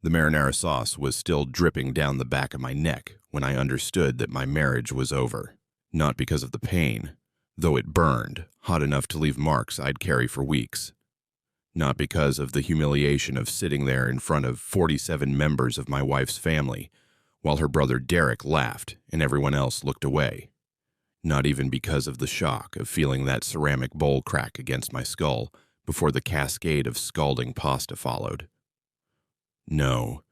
The marinara sauce was still dripping down the back of my neck when I understood that my marriage was over. Not because of the pain, though it burned, hot enough to leave marks I'd carry for weeks. Not because of the humiliation of sitting there in front of 47 members of my wife's family, while her brother Derek laughed and everyone else looked away. Not even because of the shock of feeling that ceramic bowl crack against my skull before the cascade of scalding pasta followed. No,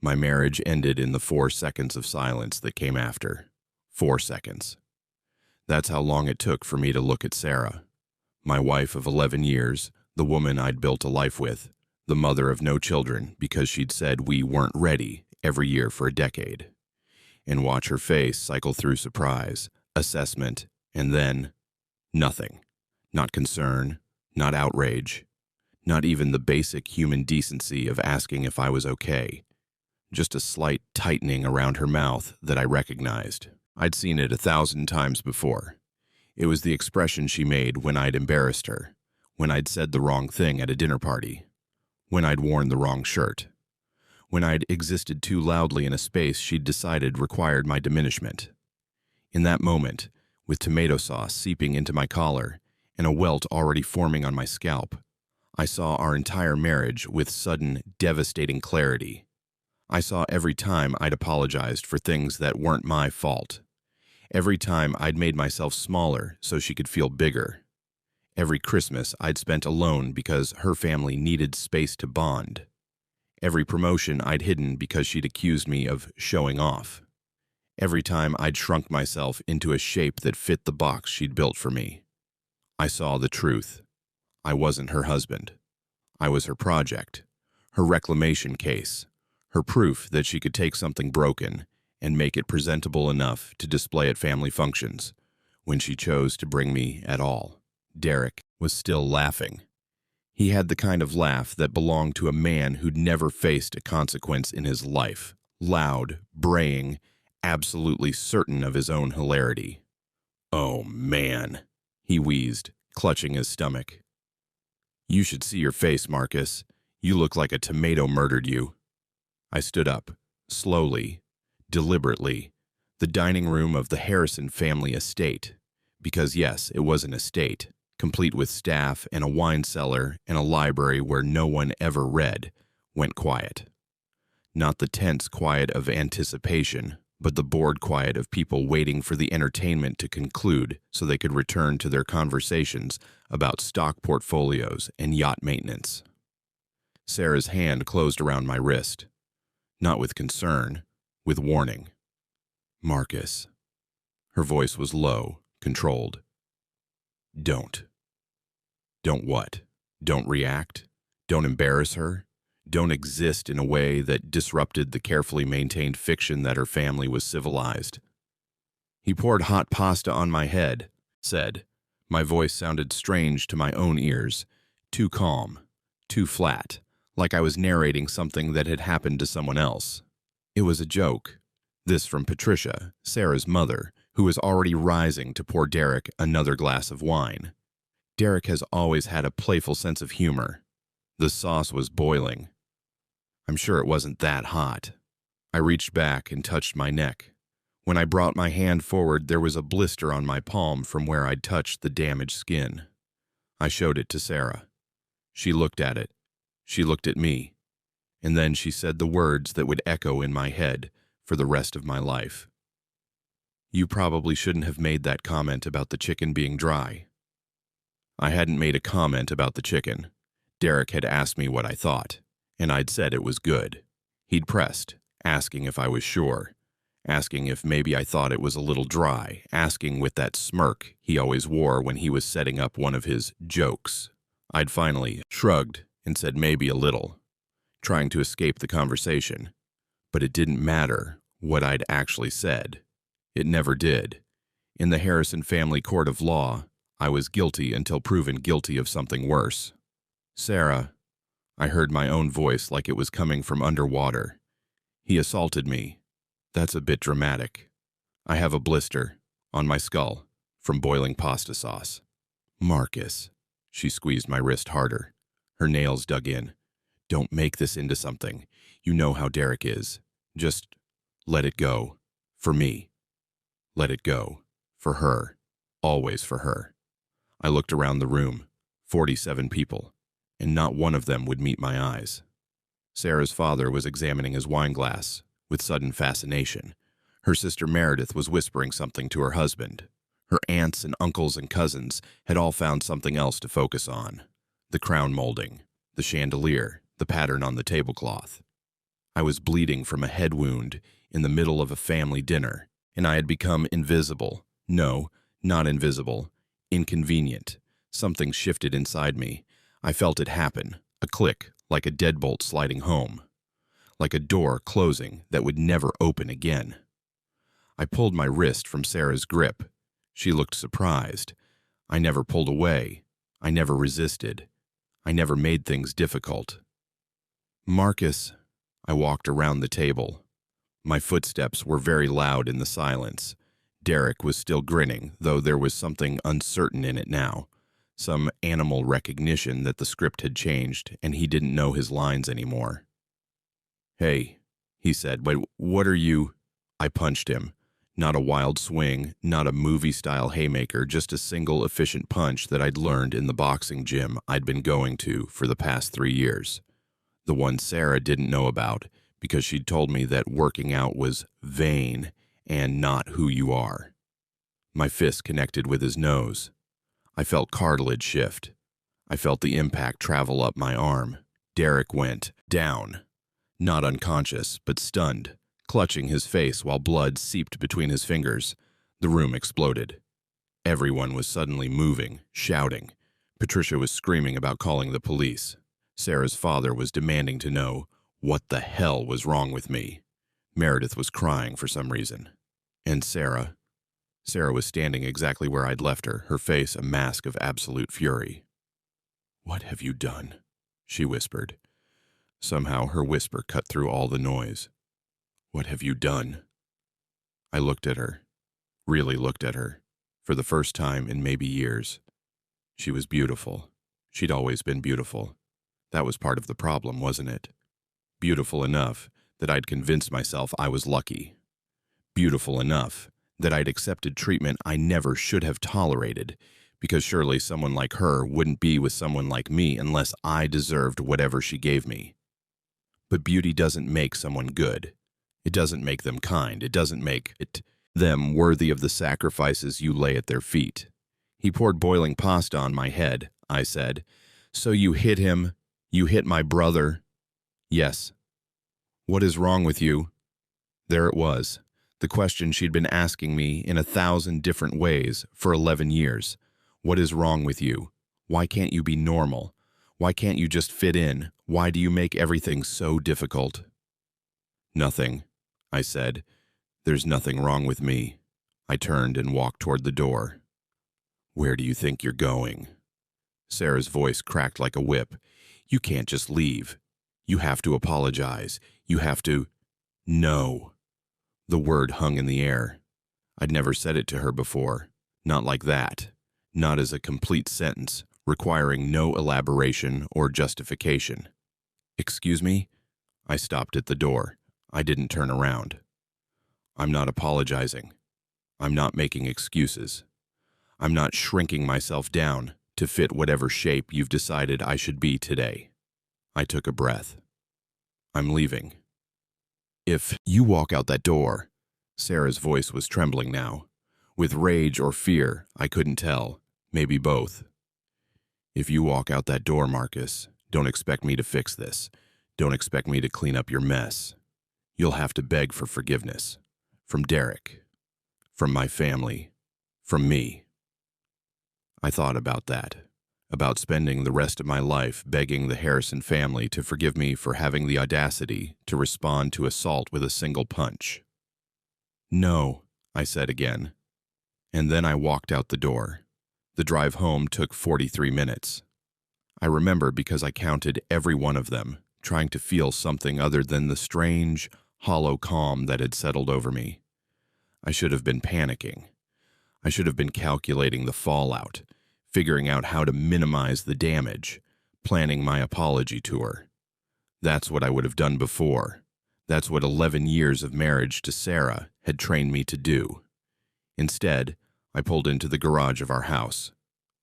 my marriage ended in the 4 seconds of silence that came after. 4 seconds. That's how long it took for me to look at Sarah, my wife of 11 years, the woman I'd built a life with, the mother of no children because she'd said we weren't ready every year for a decade, and watch her face cycle through surprise, assessment, and then nothing. Not concern, not outrage, not even the basic human decency of asking if I was okay. Just a slight tightening around her mouth that I recognized. I'd seen it 1,000 times before. It was the expression she made when I'd embarrassed her, when I'd said the wrong thing at a dinner party, when I'd worn the wrong shirt, when I'd existed too loudly in a space she'd decided required my diminishment. In that moment, with tomato sauce seeping into my collar and a welt already forming on my scalp, I saw our entire marriage with sudden, devastating clarity. I saw every time I'd apologized for things that weren't my fault. Every time I'd made myself smaller so she could feel bigger. Every Christmas I'd spent alone because her family needed space to bond. Every promotion I'd hidden because she'd accused me of showing off. Every time I'd shrunk myself into a shape that fit the box she'd built for me. I saw the truth. I wasn't her husband. I was her project, her reclamation case, her proof that she could take something broken and make it presentable enough to display at family functions when she chose to bring me at all. Derek was still laughing. He had the kind of laugh that belonged to a man who'd never faced a consequence in his life, loud, braying, absolutely certain of his own hilarity. "Oh, man," he wheezed, clutching his stomach. "You should see your face, Marcus. You look like a tomato murdered you." I stood up, slowly, deliberately, the dining room of the Harrison family estate, because yes, it was an estate, complete with staff and a wine cellar and a library where no one ever read, went quiet. Not the tense quiet of anticipation, but the bored quiet of people waiting for the entertainment to conclude so they could return to their conversations about stock portfolios and yacht maintenance. Sarah's hand closed around my wrist. Not with concern, with warning. "Marcus." Her voice was low, controlled. "Don't." Don't what? Don't react? Don't embarrass her? Don't exist in a way that disrupted the carefully maintained fiction that her family was civilized? He poured hot pasta on my head, said. My voice sounded strange to my own ears, too calm, too flat, like I was narrating something that had happened to someone else. It was a joke. This from Patricia, Sarah's mother, who was already rising to pour Derek another glass of wine. Derek has always had a playful sense of humor. The sauce was boiling. I'm sure it wasn't that hot. I reached back and touched my neck. When I brought my hand forward, there was a blister on my palm from where I'd touched the damaged skin. I showed it to Sarah. She looked at it. She looked at me. And then she said the words that would echo in my head for the rest of my life. "You probably shouldn't have made that comment about the chicken being dry." I hadn't made a comment about the chicken. Derek had asked me what I thought, and I'd said it was good. He'd pressed, asking if I was sure, asking if maybe I thought it was a little dry, asking with that smirk he always wore when he was setting up one of his jokes. I'd finally shrugged and said maybe a little, trying to escape the conversation. But it didn't matter what I'd actually said. It never did. In the Harrison family court of law, I was guilty until proven guilty of something worse. "Sarah," I heard my own voice like it was coming from underwater. "He assaulted me. That's a bit dramatic. I have a blister on my skull from boiling pasta sauce." "Marcus." She squeezed my wrist harder. Her nails dug in. "Don't make this into something. You know how Derek is. Just let it go. For me. Let it go. For her. Always for her. I looked around the room. 47 people. And not one of them would meet my eyes. Sarah's father was examining his wine glass with sudden fascination. Her sister Meredith was whispering something to her husband. Her aunts and uncles and cousins had all found something else to focus on. The crown molding, the chandelier, the pattern on the tablecloth. I was bleeding from a head wound in the middle of a family dinner, and I had become invisible. No, not invisible. Inconvenient. Something shifted inside me. I felt it happen, a click, like a deadbolt sliding home. Like a door closing that would never open again. I pulled my wrist from Sarah's grip. She looked surprised. I never pulled away. I never resisted. I never made things difficult. Marcus, I walked around the table. My footsteps were very loud in the silence. Derek was still grinning, though there was something uncertain in it now. Some animal recognition that the script had changed and he didn't know his lines anymore. "Hey," he said, "but what are you—" I punched him. Not a wild swing, not a movie-style haymaker, just a single efficient punch that I'd learned in the boxing gym I'd been going to for the past 3 years. The one Sarah didn't know about, because she'd told me that working out was vain and not who you are. My fist connected with his nose. I felt cartilage shift. I felt the impact travel up my arm. Derek went down. Not unconscious, but stunned, clutching his face while blood seeped between his fingers. The room exploded. Everyone was suddenly moving, shouting. Patricia was screaming about calling the police. Sarah's father was demanding to know what the hell was wrong with me. Meredith was crying for some reason. And Sarah was standing exactly where I'd left her, her face a mask of absolute fury. "What have you done?" she whispered. Somehow her whisper cut through all the noise. "What have you done?" I looked at her, really looked at her, for the first time in maybe years. She was beautiful. She'd always been beautiful. That was part of the problem, wasn't it? Beautiful enough that I'd convinced myself I was lucky. Beautiful enough that I'd accepted treatment I never should have tolerated, because surely someone like her wouldn't be with someone like me unless I deserved whatever she gave me. But beauty doesn't make someone good. It doesn't make them kind. It doesn't make them worthy of the sacrifices you lay at their feet. He poured boiling pasta on my head, I said. "So you hit him? You hit my brother?" "Yes." "What is wrong with you?" There it was, the question she'd been asking me in 1,000 different ways for 11 years. What is wrong with you? Why can't you be normal? Why can't you just fit in? Why do you make everything so difficult? "Nothing," I said. "There's nothing wrong with me." I turned and walked toward the door. "Where do you think you're going?" Sarah's voice cracked like a whip. "You can't just leave. You have to apologize. You have to—" "No." The word hung in the air. I'd never said it to her before. Not like that. Not as a complete sentence, requiring no elaboration or justification. "Excuse me?" I stopped at the door. I didn't turn around. "I'm not apologizing. I'm not making excuses. I'm not shrinking myself down to fit whatever shape you've decided I should be today." I took a breath. "I'm leaving. If you walk out that door," Sarah's voice was trembling now. With rage or fear, I couldn't tell. Maybe both. "If you walk out that door, Marcus, don't expect me to fix this. Don't expect me to clean up your mess. You'll have to beg for forgiveness. From Derek. From my family. From me." I thought about that. About spending the rest of my life begging the Harrison family to forgive me for having the audacity to respond to assault with a single punch. "No," I said again. And then I walked out the door. The drive home took 43 minutes. I remember because I counted every one of them, trying to feel something other than the strange, hollow calm that had settled over me. I should have been panicking. I should have been calculating the fallout, figuring out how to minimize the damage, planning my apology tour. That's what I would have done before. That's what 11 years of marriage to Sarah had trained me to do. Instead, I pulled into the garage of our house.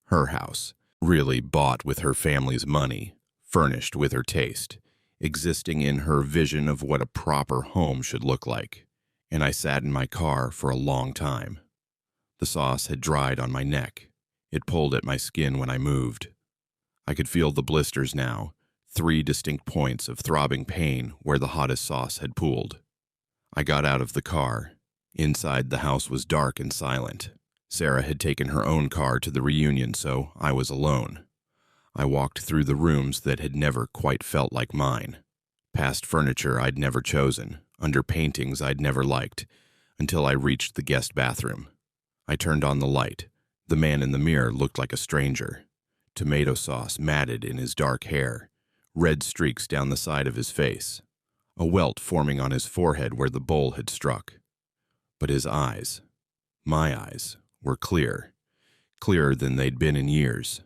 Her house, really bought with her family's money, furnished with her taste, existing in her vision of what a proper home should look like. And I sat in my car for a long time. The sauce had dried on my neck. It pulled at my skin when I moved. I could feel the blisters now, 3 distinct points of throbbing pain where the hottest sauce had pooled. I got out of the car. Inside, the house was dark and silent. Sarah had taken her own car to the reunion, so I was alone. I walked through the rooms that had never quite felt like mine, past furniture I'd never chosen, under paintings I'd never liked, until I reached the guest bathroom. I turned on the light. The man in the mirror looked like a stranger. Tomato sauce matted in his dark hair, red streaks down the side of his face, a welt forming on his forehead where the bowl had struck. But his eyes, my eyes, were clear, clearer than they'd been in years.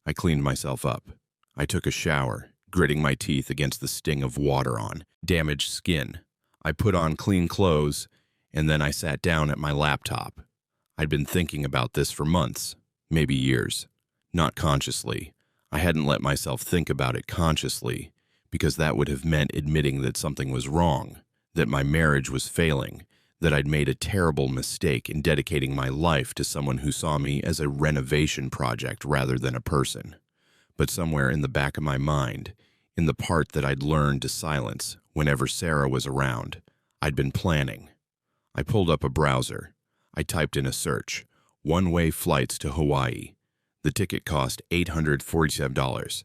I cleaned myself up. I took a shower, gritting my teeth against the sting of water on damaged skin. I put on clean clothes, and then I sat down at my laptop. I'd been thinking about this for months, maybe years. Not consciously. I hadn't let myself think about it consciously, because that would have meant admitting that something was wrong, that my marriage was failing, that I'd made a terrible mistake in dedicating my life to someone who saw me as a renovation project rather than a person. But somewhere in the back of my mind, in the part that I'd learned to silence whenever Sarah was around, I'd been planning. I pulled up a browser. I typed in a search, one-way flights to Hawaii. The ticket cost $847.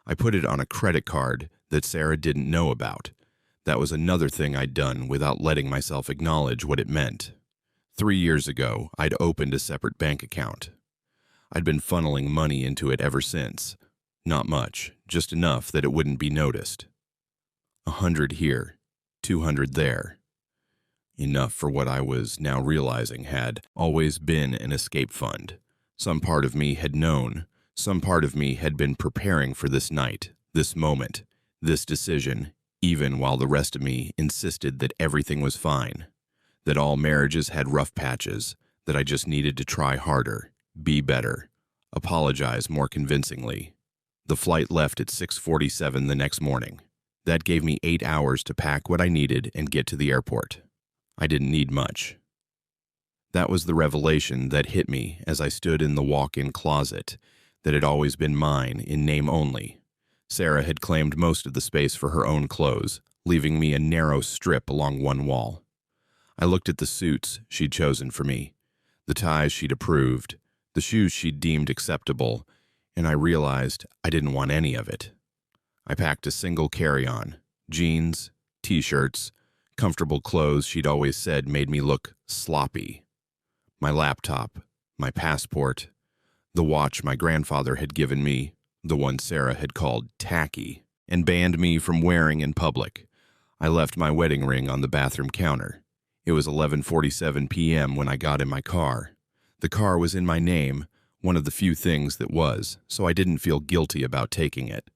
I put it on a credit card that Sarah didn't know about. That was another thing I'd done without letting myself acknowledge what it meant. 3 years ago, I'd opened a separate bank account. I'd been funneling money into it ever since. Not much, just enough that it wouldn't be noticed. 100 here, 200 there. Enough for what I was now realizing had always been an escape fund. Some part of me had known, some part of me had been preparing for this night, this moment, this decision, even while the rest of me insisted that everything was fine, that all marriages had rough patches, that I just needed to try harder, be better, apologize more convincingly. The flight left at 6:47 the next morning. That gave me 8 hours to pack what I needed and get to the airport. I didn't need much. That was the revelation that hit me as I stood in the walk-in closet that had always been mine in name only. Sarah had claimed most of the space for her own clothes, leaving me a narrow strip along one wall. I looked at the suits she'd chosen for me, the ties she'd approved, the shoes she'd deemed acceptable, and I realized I didn't want any of it. I packed a single carry-on, jeans, t-shirts, comfortable clothes she'd always said made me look sloppy. My laptop, my passport, the watch my grandfather had given me, the one Sarah had called tacky, and banned me from wearing in public. I left my wedding ring on the bathroom counter. It was 11:47 p.m. when I got in my car. The car was in my name, one of the few things that was, so I didn't feel guilty about taking it.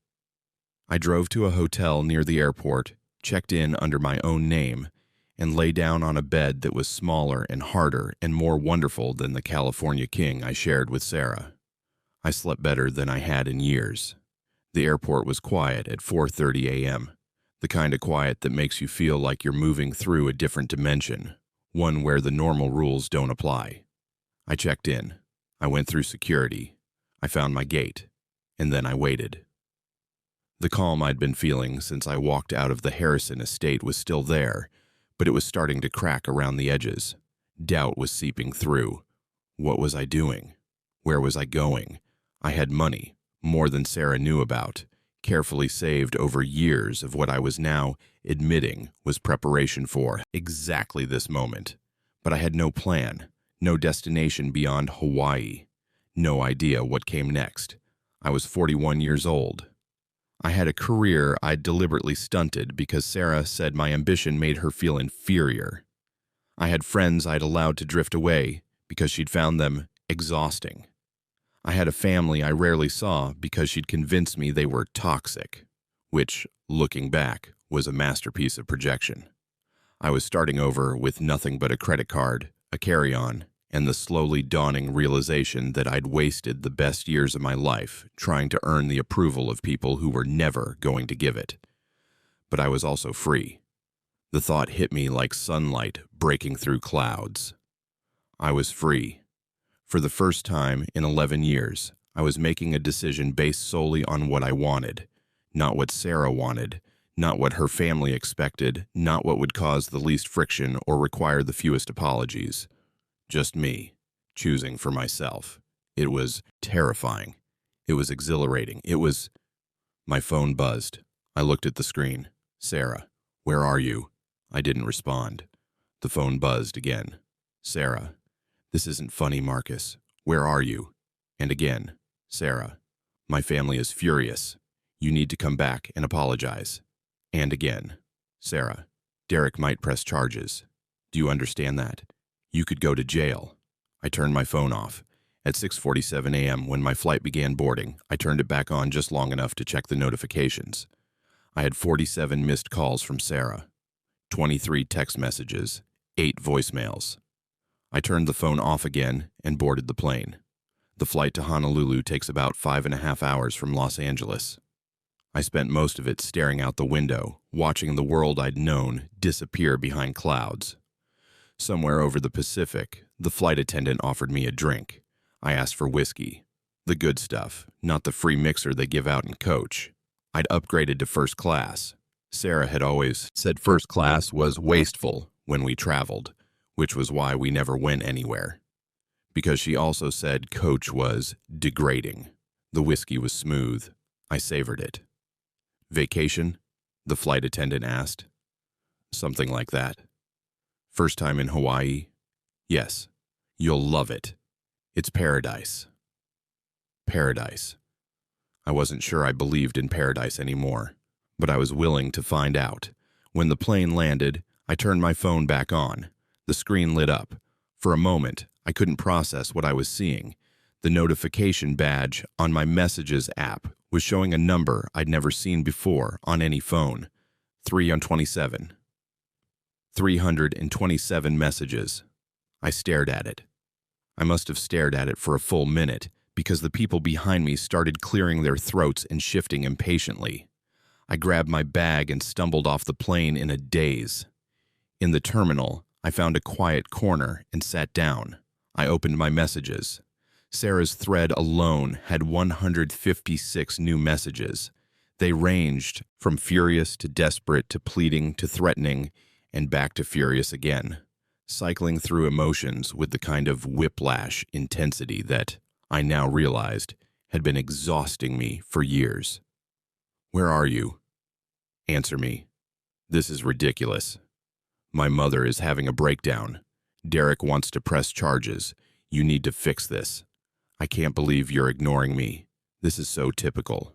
I drove to a hotel near the airport, checked in under my own name, and lay down on a bed that was smaller and harder and more wonderful than the California King I shared with Sarah. I slept better than I had in years. The airport was quiet at 4:30 a.m., the kind of quiet that makes you feel like you're moving through a different dimension, one where the normal rules don't apply. I checked in. I went through security. I found my gate. And then I waited. The calm I'd been feeling since I walked out of the Harrison estate was still there, but it was starting to crack around the edges. Doubt was seeping through. What was I doing? Where was I going? I had money, more than Sarah knew about, carefully saved over years of what I was now admitting was preparation for exactly this moment. But I had no plan, no destination beyond Hawaii, no idea what came next. I was 41 years old. I had a career I'd deliberately stunted because Sarah said my ambition made her feel inferior. I had friends I'd allowed to drift away because she'd found them exhausting. I had a family I rarely saw because she'd convinced me they were toxic. which, looking back, was a masterpiece of projection. I was starting over with nothing but a credit card, a carry-on, and the slowly dawning realization that I'd wasted the best years of my life trying to earn the approval of people who were never going to give it. But I was also free. The thought hit me like sunlight breaking through clouds. I was free. For the first time in 11 years, I was making a decision based solely on what I wanted, not what Sarah wanted, not what her family expected, not what would cause the least friction or require the fewest apologies. Just me, choosing for myself. It was terrifying. It was exhilarating. My phone buzzed. I looked at the screen. Sarah, where are you? I didn't respond. The phone buzzed again. Sarah, this isn't funny, Marcus. Where are you? And again, Sarah, my family is furious. You need to come back and apologize. And again, Sarah, Derek might press charges. Do you understand that? You could go to jail. I turned my phone off. At 6:47 a.m., when my flight began boarding, I turned it back on just long enough to check the notifications. I had 47 missed calls from Sarah, 23 text messages, 8 voicemails. I turned the phone off again and boarded the plane. The flight to Honolulu takes about 5.5 hours from Los Angeles. I spent most of it staring out the window, watching the world I'd known disappear behind clouds. Somewhere over the Pacific, the flight attendant offered me a drink. I asked for whiskey. The good stuff, not the free mixer they give out in coach. I'd upgraded to first class. Sarah had always said first class was wasteful when we traveled, which was why we never went anywhere. Because she also said coach was degrading. The whiskey was smooth. I savored it. Vacation? The flight attendant asked. Something like that. First time in Hawaii? Yes. You'll love it. It's paradise. Paradise. I wasn't sure I believed in paradise anymore, but I was willing to find out. When the plane landed, I turned my phone back on. The screen lit up. For a moment, I couldn't process what I was seeing. The notification badge on my Messages app was showing a number I'd never seen before on any phone. 3 on 27. 327 messages. I stared at it. I must have stared at it for a full minute because the people behind me started clearing their throats and shifting impatiently. I grabbed my bag and stumbled off the plane in a daze. In the terminal, I found a quiet corner and sat down. I opened my messages. Sarah's thread alone had 156 new messages. They ranged from furious to desperate to pleading to threatening and back to furious again, cycling through emotions with the kind of whiplash intensity that, I now realized, had been exhausting me for years. Where are you? Answer me. This is ridiculous. My mother is having a breakdown. Derek wants to press charges. You need to fix this. I can't believe you're ignoring me. This is so typical.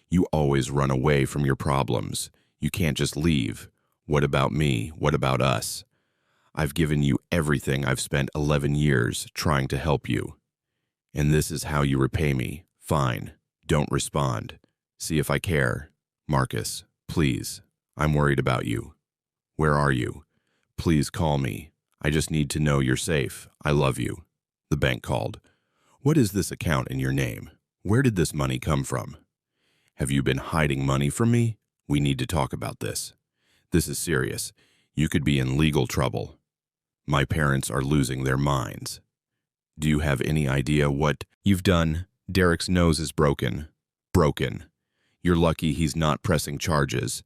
You always run away from your problems. You can't just leave. What about me? What about us? I've given you everything. I've spent 11 years trying to help you. And this is how you repay me. Fine. Don't respond. See if I care. Marcus, please. I'm worried about you. Where are you? Please call me. I just need to know you're safe. I love you. The bank called. What is this account in your name? Where did this money come from? Have you been hiding money from me? We need to talk about this. This is serious. You could be in legal trouble. My parents are losing their minds. Do you have any idea what you've done? Derek's nose is broken. Broken. You're lucky he's not pressing charges.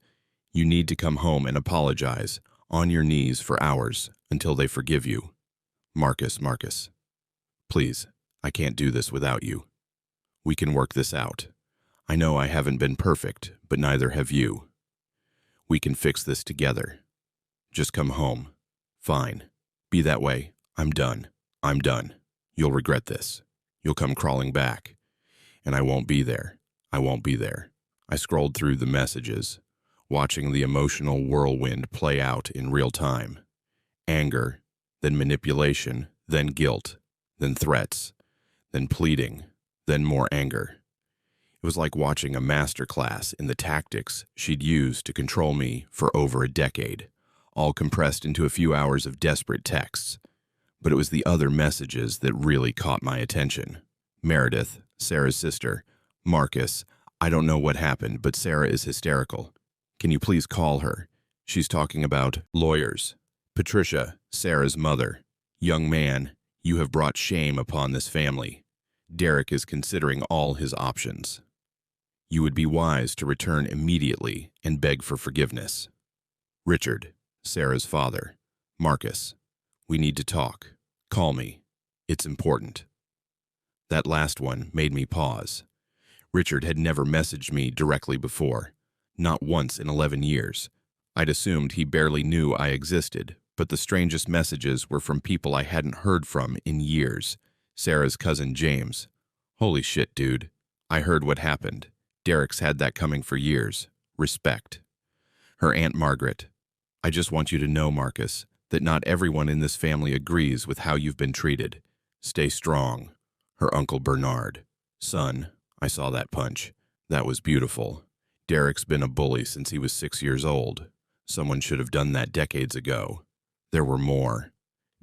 You need to come home and apologize, on your knees for hours, until they forgive you. Marcus. Please, I can't do this without you. We can work this out. I know I haven't been perfect, but neither have you. We can fix this together. Just come home. Fine. Be that way. I'm done. You'll regret this. You'll come crawling back. And I won't be there. I scrolled through the messages, watching the emotional whirlwind play out in real time. Anger, then manipulation, then guilt, then threats, then pleading, then more anger. It was like watching a masterclass in the tactics she'd used to control me for over a decade, all compressed into a few hours of desperate texts. But it was the other messages that really caught my attention. Meredith, Sarah's sister. Marcus, I don't know what happened, but Sarah is hysterical. Can you please call her? She's talking about lawyers. Patricia, Sarah's mother. Young man, you have brought shame upon this family. Derek is considering all his options. You would be wise to return immediately and beg for forgiveness. Richard, Sarah's father. Marcus, we need to talk. Call me. It's important. That last one made me pause. Richard had never messaged me directly before, not once in 11 years. I'd assumed he barely knew I existed, but the strangest messages were from people I hadn't heard from in years. Sarah's cousin James. Holy shit, dude. I heard what happened. Derek's had that coming for years. Respect. Her Aunt Margaret. I just want you to know, Marcus, that not everyone in this family agrees with how you've been treated. Stay strong. Her Uncle Bernard. Son, I saw that punch. That was beautiful. Derek's been a bully since he was 6 years old. Someone should have done that decades ago. There were more.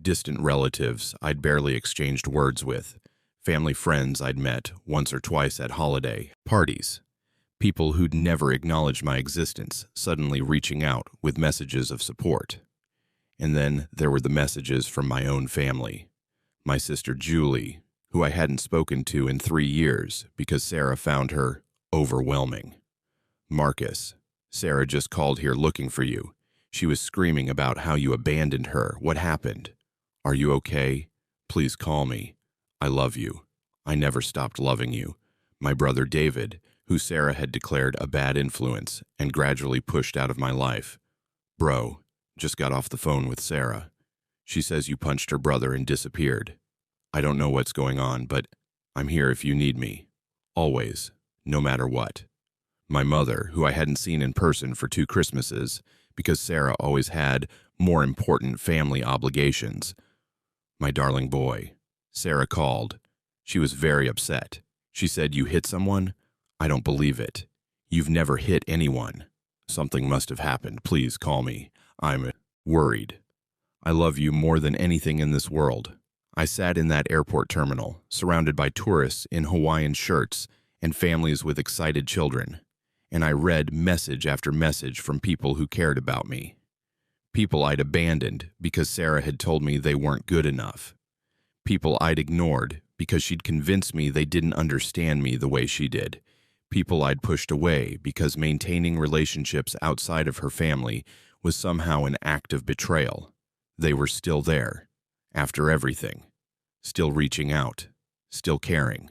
Distant relatives I'd barely exchanged words with. Family friends I'd met once or twice at holiday parties. People who'd never acknowledged my existence suddenly reaching out with messages of support. And then there were the messages from my own family. My sister Julie, who I hadn't spoken to in 3 years because Sarah found her overwhelming. Marcus, Sarah just called here looking for you. She was screaming about how you abandoned her. What happened? Are you okay? Please call me. I love you. I never stopped loving you. My brother David, who Sarah had declared a bad influence and gradually pushed out of my life. Bro, just got off the phone with Sarah. She says you punched her brother and disappeared. I don't know what's going on, but I'm here if you need me. Always, no matter what. My mother, who I hadn't seen in person for 2 Christmases, because Sarah always had more important family obligations. My darling boy. Sarah called. She was very upset. She said, you hit someone? I don't believe it. You've never hit anyone. Something must have happened. Please call me. I'm worried. I love you more than anything in this world. I sat in that airport terminal, surrounded by tourists in Hawaiian shirts and families with excited children, and I read message after message from people who cared about me. People I'd abandoned because Sarah had told me they weren't good enough. People I'd ignored because she'd convinced me they didn't understand me the way she did. People I'd pushed away because maintaining relationships outside of her family was somehow an act of betrayal. They were still there, after everything, still reaching out, still caring.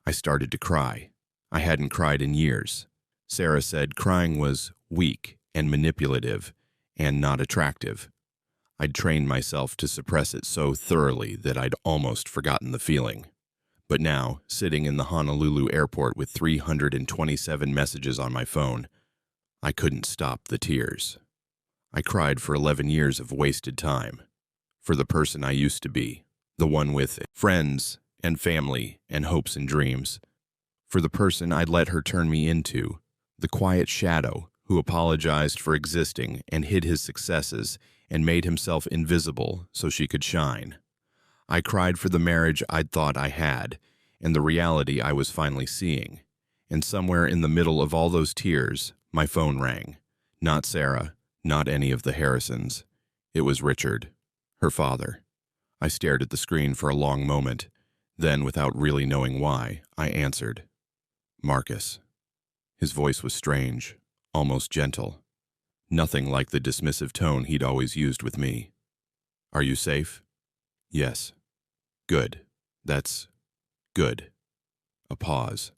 I started to cry. I hadn't cried in years. Sarah said crying was weak and manipulative and not attractive. I'd trained myself to suppress it so thoroughly that I'd almost forgotten the feeling. But now, sitting in the Honolulu airport with 327 messages on my phone, I couldn't stop the tears. I cried for 11 years of wasted time. For the person I used to be, the one with friends and family and hopes and dreams. For the person I'd let her turn me into, the quiet shadow who apologized for existing and hid his successes and made himself invisible so she could shine. I cried for the marriage I'd thought I had and the reality I was finally seeing. And somewhere in the middle of all those tears, my phone rang. Not Sarah, not any of the Harrisons. It was Richard, her father. I stared at the screen for a long moment. Then, without really knowing why, I answered. Marcus. His voice was strange, almost gentle. Nothing like the dismissive tone he'd always used with me. Are you safe? Yes. Good. That's good. A pause.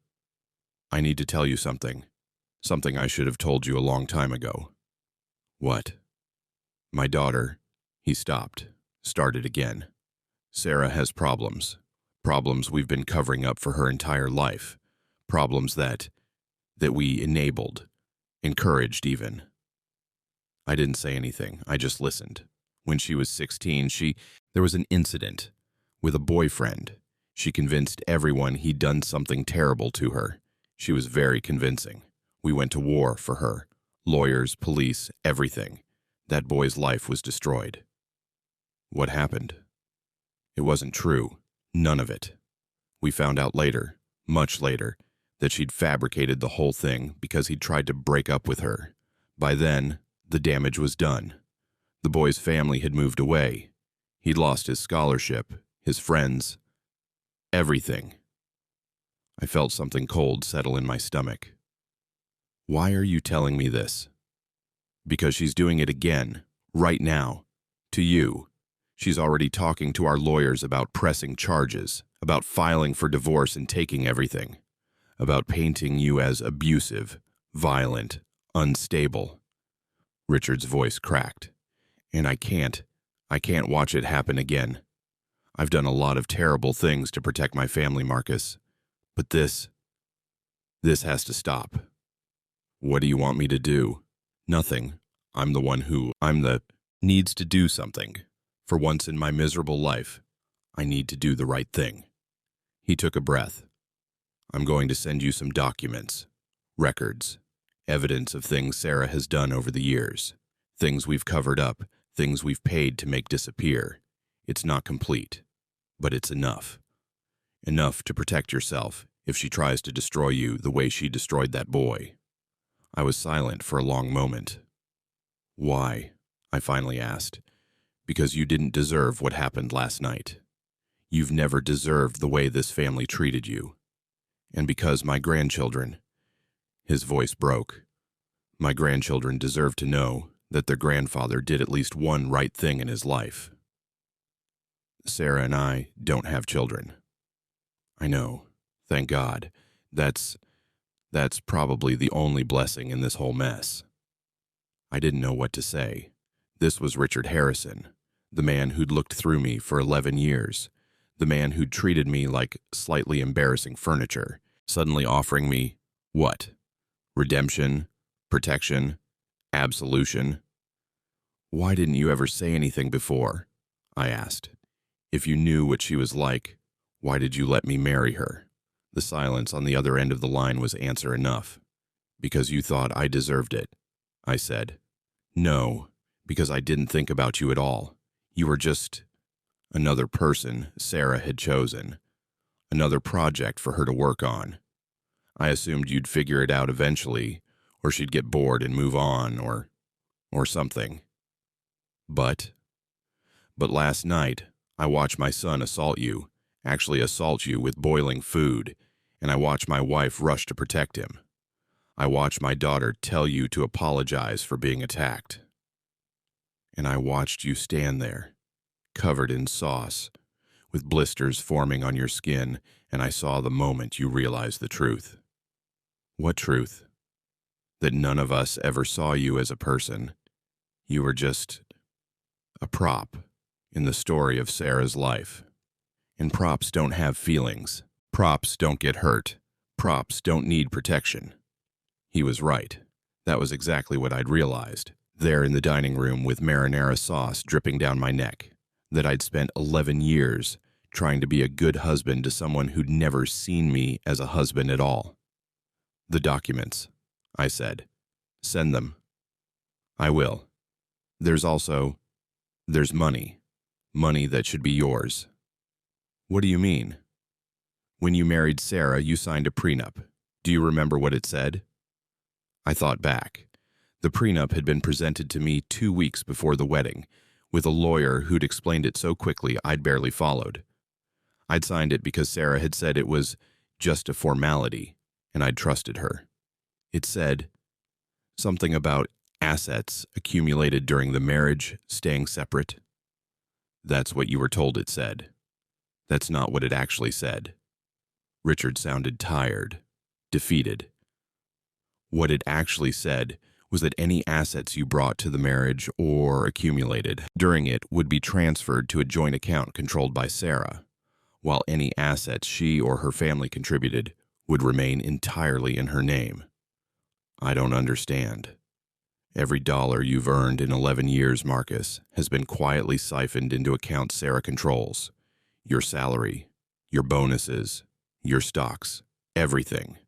I need to tell you something. Something I should have told you a long time ago. What? My daughter. He stopped, started again. Sarah has problems. Problems we've been covering up for her entire life. Problems that we enabled, encouraged even. I didn't say anything. I just listened. When she was 16, there was an incident with a boyfriend. She convinced everyone he'd done something terrible to her. She was very convincing. We went to war for her. Lawyers, police, everything. That boy's life was destroyed. What happened? It wasn't true. None of it. We found out later, much later, that she'd fabricated the whole thing because he'd tried to break up with her. By then, the damage was done. The boy's family had moved away. He'd lost his scholarship, his friends, everything. I felt something cold settle in my stomach. Why are you telling me this? Because she's doing it again, right now, to you. She's already talking to our lawyers about pressing charges, about filing for divorce and taking everything, about painting you as abusive, violent, unstable. Richard's voice cracked. And I can't watch it happen again. I've done a lot of terrible things to protect my family, Marcus. But this has to stop. What do you want me to do? Nothing. I'm the needs to do something. For once in my miserable life, I need to do the right thing. He took a breath. I'm going to send you some documents, records, evidence of things Sarah has done over the years, things we've covered up, things we've paid to make disappear. It's not complete, but it's enough. Enough to protect yourself if she tries to destroy you the way she destroyed that boy. I was silent for a long moment. Why? I finally asked. Because you didn't deserve what happened last night. You've never deserved the way this family treated you. And because my grandchildren, his voice broke, my grandchildren deserve to know that their grandfather did at least one right thing in his life. Sarah and I don't have children. I know, thank God. That's probably the only blessing in this whole mess. I didn't know what to say. This was Richard Harrison, the man who'd looked through me for 11 years, the man who'd treated me like slightly embarrassing furniture, suddenly offering me, what? Redemption? Protection? Absolution? Why didn't you ever say anything before? I asked. If you knew what she was like, why did you let me marry her? The silence on the other end of the line was answer enough. Because you thought I deserved it, I said. No, because I didn't think about you at all. You were just another person Sarah had chosen, another project for her to work on. I assumed you'd figure it out eventually, or she'd get bored and move on, or something. But last night, I watched my son actually assault you with boiling food, and I watched my wife rush to protect him. I watched my daughter tell you to apologize for being attacked. And I watched you stand there, covered in sauce, with blisters forming on your skin, and I saw the moment you realized the truth. What truth? That none of us ever saw you as a person. You were just a prop in the story of Sarah's life. And props don't have feelings. Props don't get hurt. Props don't need protection. He was right. That was exactly what I'd realized, there in the dining room with marinara sauce dripping down my neck, that I'd spent 11 years trying to be a good husband to someone who'd never seen me as a husband at all. The documents, I said. Send them. I will. There's money. Money that should be yours. What do you mean? When you married Sarah, you signed a prenup. Do you remember what it said? I thought back. The prenup had been presented to me 2 weeks before the wedding, with a lawyer who'd explained it so quickly I'd barely followed. I'd signed it because Sarah had said it was just a formality, and I'd trusted her. It said something about assets accumulated during the marriage staying separate. That's what you were told it said. That's not what it actually said. Richard sounded tired, defeated. What it actually said was that any assets you brought to the marriage or accumulated during it would be transferred to a joint account controlled by Sarah, while any assets she or her family contributed would remain entirely in her name. I don't understand. Every dollar you've earned in 11 years, Marcus, has been quietly siphoned into accounts Sarah controls. Your salary, your bonuses, your stocks, everything.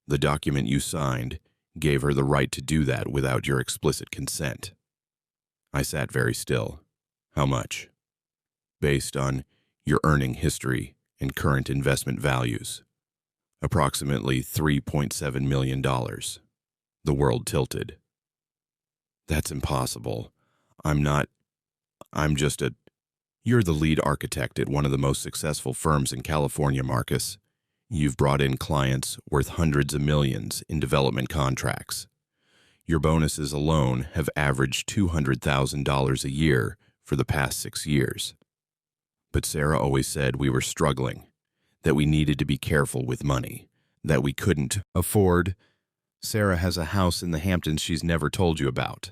The document you signed gave her the right to do that without your explicit consent. I sat very still. How much? Based on your earning history and current investment values. Approximately $3.7 million. The world tilted. That's impossible. I'm just a... You're the lead architect at one of the most successful firms in California, Marcus. You've brought in clients worth hundreds of millions in development contracts. Your bonuses alone have averaged $200,000 a year for the past 6 years. But Sarah always said we were struggling, that we needed to be careful with money, that we couldn't afford. Sarah has a house in the Hamptons she's never told you about,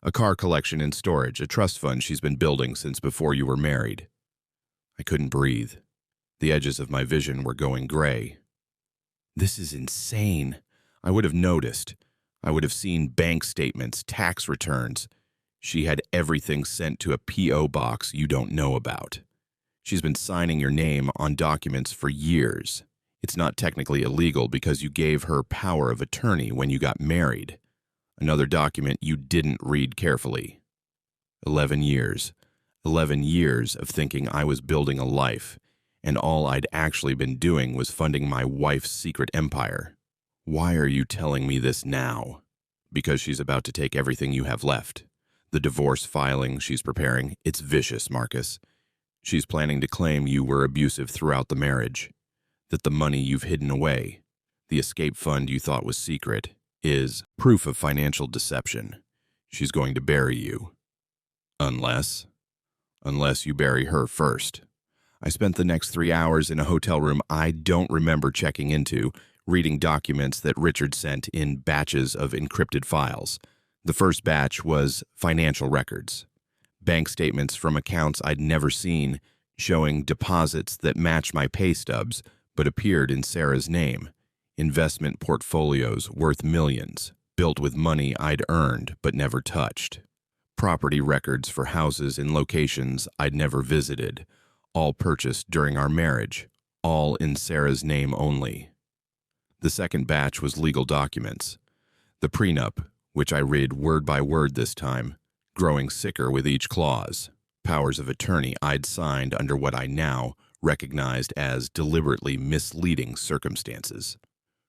a car collection in storage, a trust fund she's been building since before you were married. I couldn't breathe. The edges of my vision were going gray. This is insane. I would have noticed. I would have seen bank statements, tax returns. She had everything sent to a P.O. box you don't know about. She's been signing your name on documents for years. It's not technically illegal because you gave her power of attorney when you got married. Another document you didn't read carefully. 11 years. 11 years of thinking I was building a life, and all I'd actually been doing was funding my wife's secret empire. Why are you telling me this now? Because she's about to take everything you have left. The divorce filing she's preparing, it's vicious, Marcus. She's planning to claim you were abusive throughout the marriage, that the money you've hidden away, the escape fund you thought was secret, is proof of financial deception. She's going to bury you. Unless you bury her first. I spent the next 3 hours in a hotel room I don't remember checking into, reading documents that Richard sent in batches of encrypted files. The first batch was financial records, bank statements from accounts I'd never seen, showing deposits that matched my pay stubs but appeared in Sarah's name, investment portfolios worth millions, built with money I'd earned but never touched, property records for houses in locations I'd never visited, all purchased during our marriage, all in Sarah's name only. The second batch was legal documents. The prenup, which I read word by word this time, growing sicker with each clause, powers of attorney I'd signed under what I now recognized as deliberately misleading circumstances,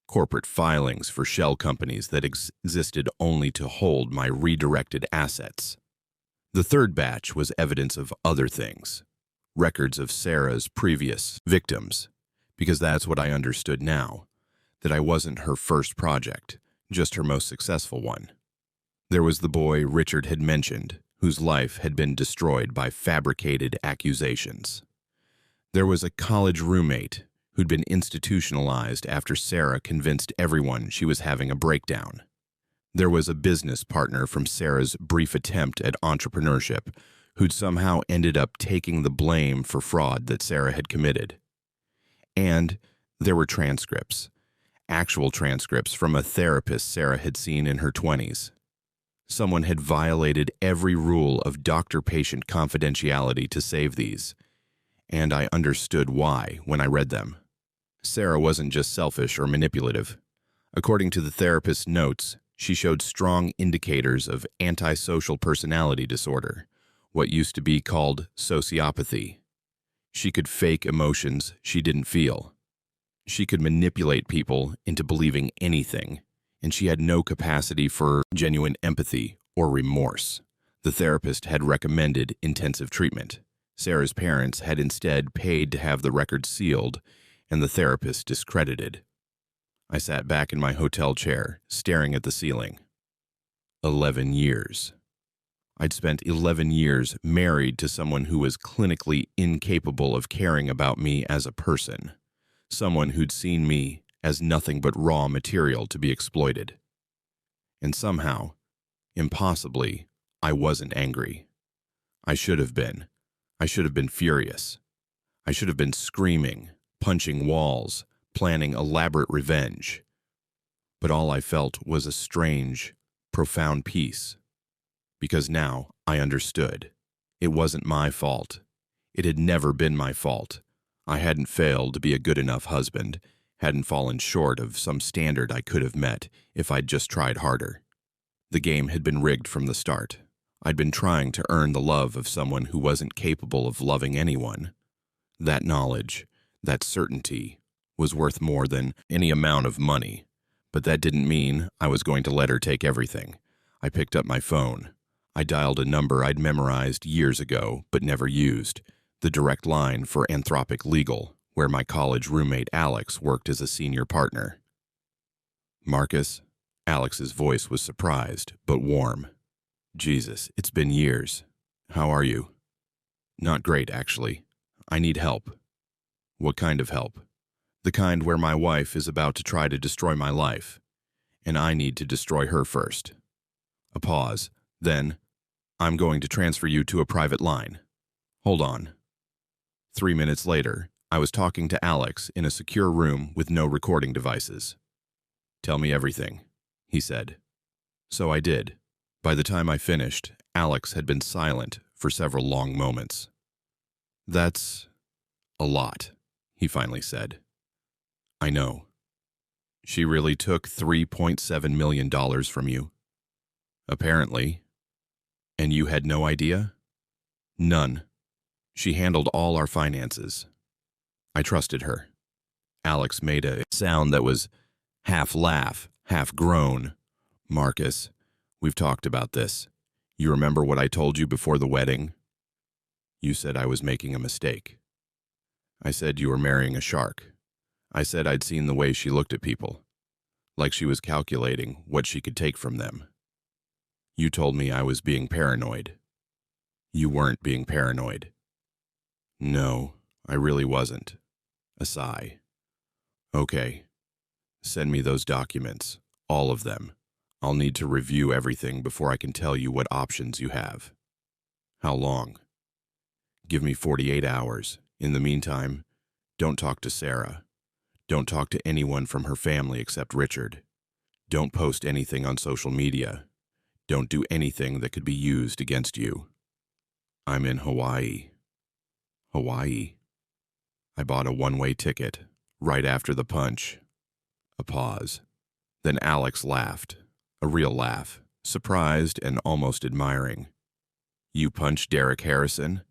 corporate filings for shell companies that existed only to hold my redirected assets. The third batch was evidence of other things, records of Sarah's previous victims, because that's what I understood now, that I wasn't her first project, just her most successful one. There was the boy Richard had mentioned, whose life had been destroyed by fabricated accusations. There was a college roommate who'd been institutionalized after Sarah convinced everyone she was having a breakdown. There was a business partner from Sarah's brief attempt at entrepreneurship who'd somehow ended up taking the blame for fraud that Sarah had committed. And there were transcripts, actual transcripts from a therapist Sarah had seen in her 20s. Someone had violated every rule of doctor-patient confidentiality to save these, and I understood why when I read them. Sarah wasn't just selfish or manipulative. According to the therapist's notes, she showed strong indicators of antisocial personality disorder, what used to be called sociopathy. She could fake emotions she didn't feel. She could manipulate people into believing anything, and she had no capacity for genuine empathy or remorse. The therapist had recommended intensive treatment. Sarah's parents had instead paid to have the records sealed, and the therapist discredited. I sat back in my hotel chair, staring at the ceiling. 11 years. I'd spent 11 years married to someone who was clinically incapable of caring about me as a person, someone who'd seen me as nothing but raw material to be exploited. And somehow, impossibly, I wasn't angry. I should have been. I should have been furious. I should have been screaming, punching walls, planning elaborate revenge. But all I felt was a strange, profound peace. Because now I understood. It wasn't my fault. It had never been my fault. I hadn't failed to be a good enough husband, hadn't fallen short of some standard I could have met if I'd just tried harder. The game had been rigged from the start. I'd been trying to earn the love of someone who wasn't capable of loving anyone. That knowledge, that certainty, was worth more than any amount of money. But that didn't mean I was going to let her take everything. I picked up my phone. I dialed a number I'd memorized years ago but never used, the direct line for Anthropic Legal, where my college roommate Alex worked as a senior partner. "Marcus?" Alex's voice was surprised, but warm. "Jesus, it's been years. How are you?" "Not great, actually. I need help." "What kind of help?" "The kind where my wife is about to try to destroy my life, and I need to destroy her first." A pause. Then, "I'm going to transfer you to a private line. Hold on." 3 minutes later, I was talking to Alex in a secure room with no recording devices. "Tell me everything," he said. So I did. By the time I finished, Alex had been silent for several long moments. "That's a lot," he finally said. "I know. She really took $3.7 million from you?" "Apparently. And you had no idea?" "None. She handled all our finances. I trusted her." Alex made a sound that was half laugh, half groan. "Marcus, we've talked about this. You remember what I told you before the wedding? You said I was making a mistake. I said you were marrying a shark. I said I'd seen the way she looked at people, like she was calculating what she could take from them. You told me I was being paranoid. You weren't being paranoid." "No, I really wasn't." A sigh. "Okay. Send me those documents, all of them. I'll need to review everything before I can tell you what options you have." "How long?" "Give me 48 hours. In the meantime, don't talk to Sarah. Don't talk to anyone from her family except Richard. Don't post anything on social media. Don't do anything that could be used against you. I'm in Hawaii." "Hawaii?" "I bought a one-way ticket, right after the punch." A pause. Then Alex laughed, a real laugh, surprised and almost admiring. "You punched Derek Harrison?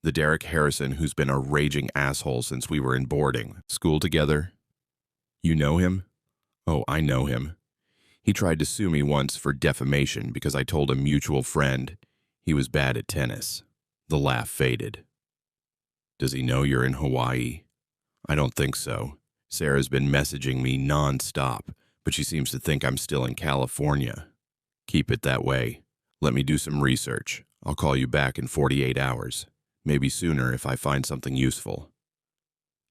The Derek Harrison who's been a raging asshole since we were in boarding school together? You know him?" "Oh, I know him. He tried to sue me once for defamation because I told a mutual friend he was bad at tennis." The laugh faded. "Does he know you're in Hawaii?" "I don't think so. Sarah's been messaging me non-stop, but she seems to think I'm still in California." "Keep it that way. Let me do some research. I'll call you back in 48 hours. Maybe sooner if I find something useful."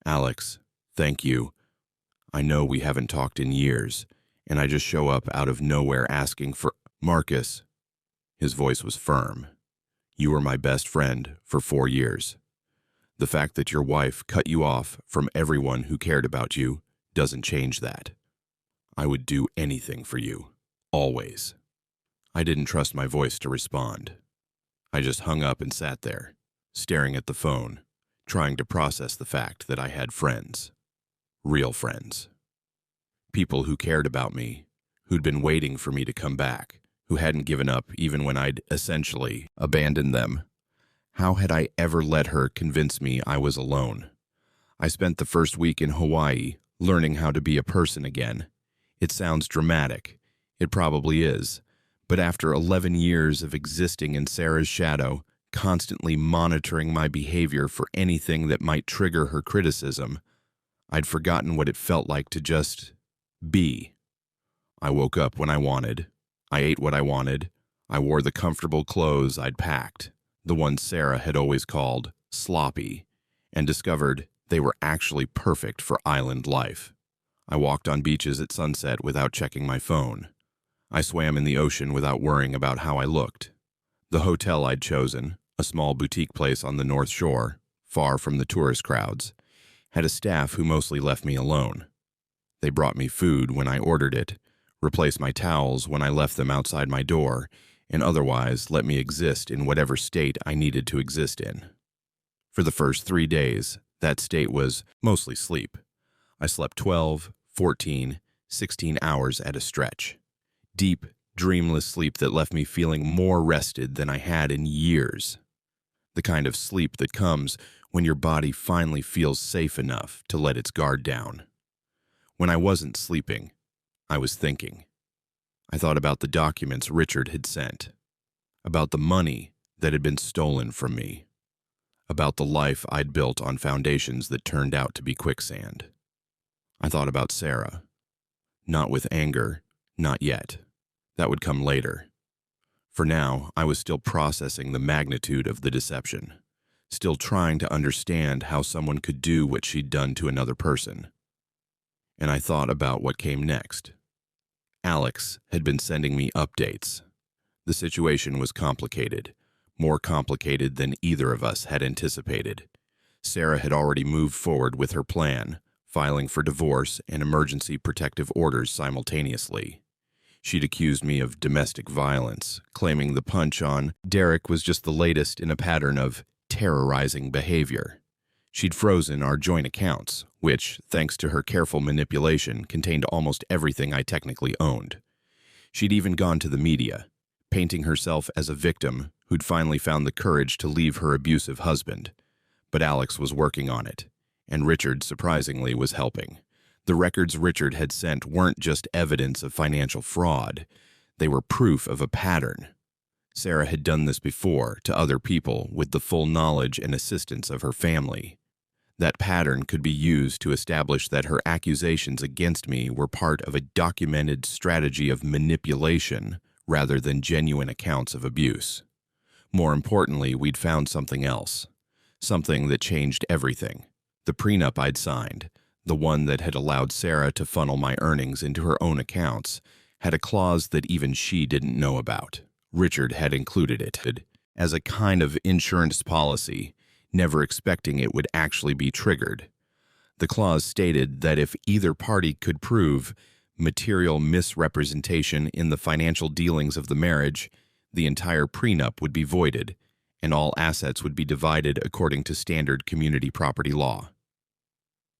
"Alex, thank you. I know we haven't talked in years, and I just show up out of nowhere asking for—" "Marcus." His voice was firm. "You were my best friend for 4 years. The fact that your wife cut you off from everyone who cared about you doesn't change that. I would do anything for you. Always." I didn't trust my voice to respond. I just hung up and sat there, staring at the phone, trying to process the fact that I had friends. Real friends. People who cared about me, who'd been waiting for me to come back, who hadn't given up even when I'd essentially abandoned them. How had I ever let her convince me I was alone? I spent the first week in Hawaii learning how to be a person again. It sounds dramatic. It probably is. But after 11 years of existing in Sarah's shadow, constantly monitoring my behavior for anything that might trigger her criticism, I'd forgotten what it felt like to just be. I woke up when I wanted. I ate what I wanted. I wore the comfortable clothes I'd packed, the ones Sarah had always called sloppy, and discovered they were actually perfect for island life. I walked on beaches at sunset without checking my phone. I swam in the ocean without worrying about how I looked. The hotel I'd chosen, a small boutique place on the North Shore, far from the tourist crowds, had a staff who mostly left me alone. They brought me food when I ordered it, replaced my towels when I left them outside my door, and otherwise let me exist in whatever state I needed to exist in. For the first 3 days, that state was mostly sleep. I slept 12, 14, 16 hours at a stretch. Deep, dreamless sleep that left me feeling more rested than I had in years. The kind of sleep that comes when your body finally feels safe enough to let its guard down. When I wasn't sleeping, I was thinking. I thought about the documents Richard had sent, about the money that had been stolen from me, about the life I'd built on foundations that turned out to be quicksand. I thought about Sarah. Not with anger, not yet. That would come later. For now, I was still processing the magnitude of the deception, still trying to understand how someone could do what she'd done to another person. And I thought about what came next. Alex had been sending me updates. The situation was complicated, more complicated than either of us had anticipated. Sarah had already moved forward with her plan, filing for divorce and emergency protective orders simultaneously. She'd accused me of domestic violence, claiming the punch on Derek was just the latest in a pattern of terrorizing behavior. She'd frozen our joint accounts, which, thanks to her careful manipulation, contained almost everything I technically owned. She'd even gone to the media, painting herself as a victim who'd finally found the courage to leave her abusive husband. But Alex was working on it, and Richard, surprisingly, was helping. The records Richard had sent weren't just evidence of financial fraud. They were proof of a pattern. Sarah had done this before to other people with the full knowledge and assistance of her family. That pattern could be used to establish that her accusations against me were part of a documented strategy of manipulation rather than genuine accounts of abuse. More importantly, we'd found something else. Something that changed everything. The prenup I'd signed, the one that had allowed Sarah to funnel my earnings into her own accounts, had a clause that even she didn't know about. Richard had included it as a kind of insurance policy, never expecting it would actually be triggered. The clause stated that if either party could prove material misrepresentation in the financial dealings of the marriage, the entire prenup would be voided, and all assets would be divided according to standard community property law.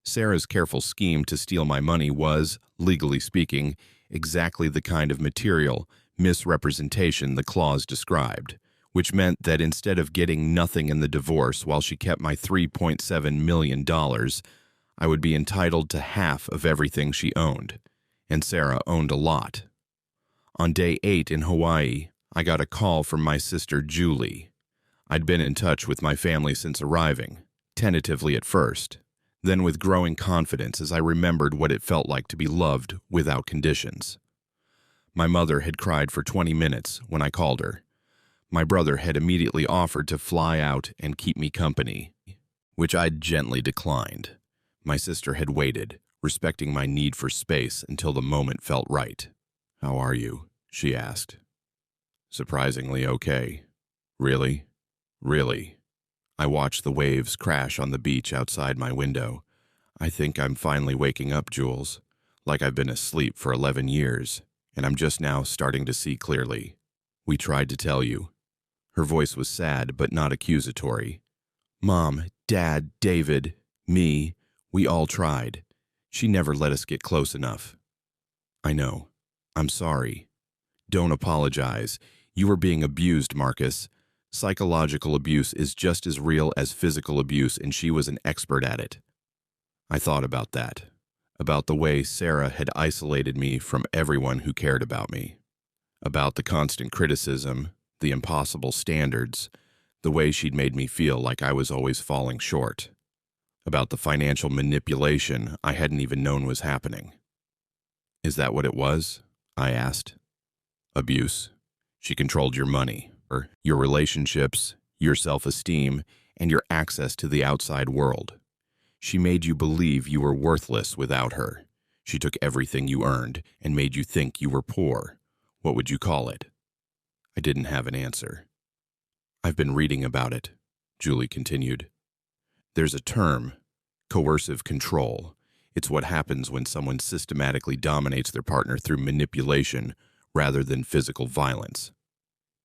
Sarah's careful scheme to steal my money was, legally speaking, exactly the kind of material misrepresentation the clause described, which meant that instead of getting nothing in the divorce while she kept my $3.7 million, I would be entitled to half of everything she owned, and Sarah owned a lot. On day 8 in Hawaii, I got a call from my sister Julie. I'd been in touch with my family since arriving, tentatively at first, then with growing confidence as I remembered what it felt like to be loved without conditions. My mother had cried for 20 minutes when I called her. My brother had immediately offered to fly out and keep me company, which I'd gently declined. My sister had waited, respecting my need for space until the moment felt right. "How are you?" she asked. "Surprisingly okay." "Really? Really?" I watched the waves crash on the beach outside my window. "I think I'm finally waking up, Jules, like I've been asleep for 11 years, and I'm just now starting to see clearly. We tried to tell you." Her voice was sad but not accusatory. "Mom, Dad, David, me, we all tried. She never let us get close enough." "I know. I'm sorry." "Don't apologize. You were being abused, Marcus. Psychological abuse is just as real as physical abuse, and she was an expert at it." I thought about that, about the way Sarah had isolated me from everyone who cared about me, about the constant criticism, the impossible standards, the way she'd made me feel like I was always falling short, about the financial manipulation I hadn't even known was happening. "Is that what it was?" I asked. "Abuse. She controlled your money, or your relationships, your self-esteem, and your access to the outside world. She made you believe you were worthless without her. She took everything you earned and made you think you were poor. What would you call it?" I didn't have an answer. "I've been reading about it," Julie continued. "There's a term, coercive control. It's what happens when someone systematically dominates their partner through manipulation rather than physical violence.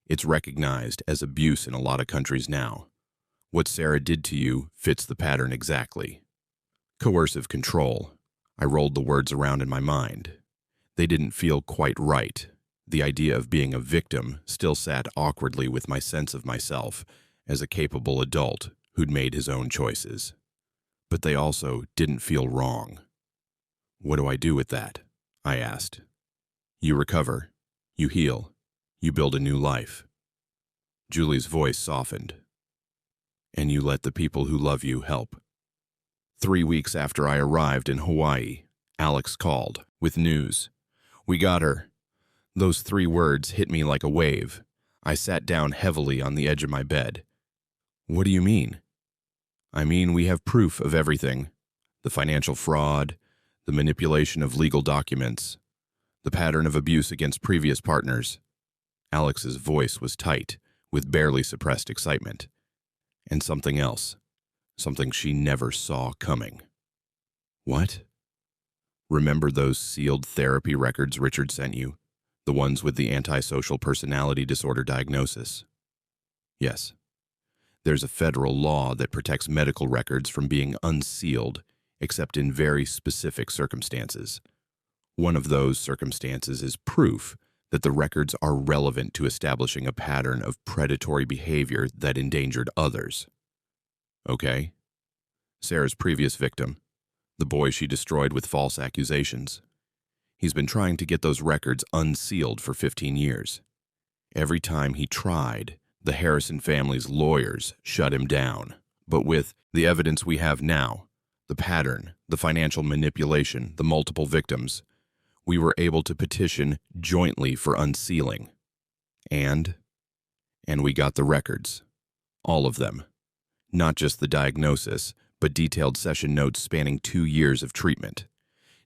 It's recognized as abuse in a lot of countries now. What Sarah did to you fits the pattern exactly. Coercive control. I rolled the words around in my mind. They didn't feel quite right. The idea of being a victim still sat awkwardly with my sense of myself as a capable adult who'd made his own choices. But they also didn't feel wrong. What do I do with that? I asked. You recover. You heal. You build a new life. Julie's voice softened. And you let the people who love you help. 3 weeks after I arrived in Hawaii, Alex called with news. We got her. Those 3 words hit me like a wave. I sat down heavily on the edge of my bed. What do you mean? I mean, we have proof of everything. The financial fraud, the manipulation of legal documents, the pattern of abuse against previous partners. Alex's voice was tight, with barely suppressed excitement. And something else. Something she never saw coming. What? Remember those sealed therapy records Richard sent you? The ones with the antisocial personality disorder diagnosis? Yes. There's a federal law that protects medical records from being unsealed, except in very specific circumstances. One of those circumstances is proof that the records are relevant to establishing a pattern of predatory behavior that endangered others. Okay? Sarah's previous victim, the boy she destroyed with false accusations. He's been trying to get those records unsealed for 15 years. Every time he tried, the Harrison family's lawyers shut him down. But with the evidence we have now, the pattern, the financial manipulation, the multiple victims, we were able to petition jointly for unsealing. And we got the records. All of them. Not just the diagnosis, but detailed session notes spanning 2 years of treatment.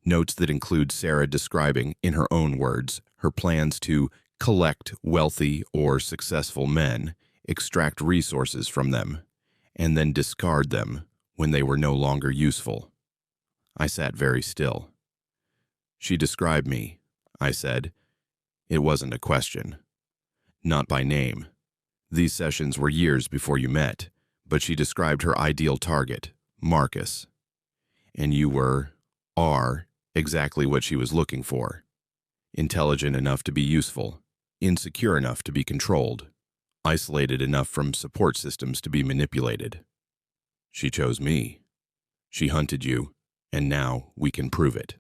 Notes that include Sarah describing, in her own words, her plans to collect wealthy or successful men, extract resources from them, and then discard them when they were no longer useful. I sat very still. She described me, I said. It wasn't a question. Not by name. These sessions were years before you met, but she described her ideal target, Marcus. And you are exactly what she was looking for. Intelligent enough to be useful, insecure enough to be controlled, isolated enough from support systems to be manipulated. She chose me. She hunted you, and now we can prove it.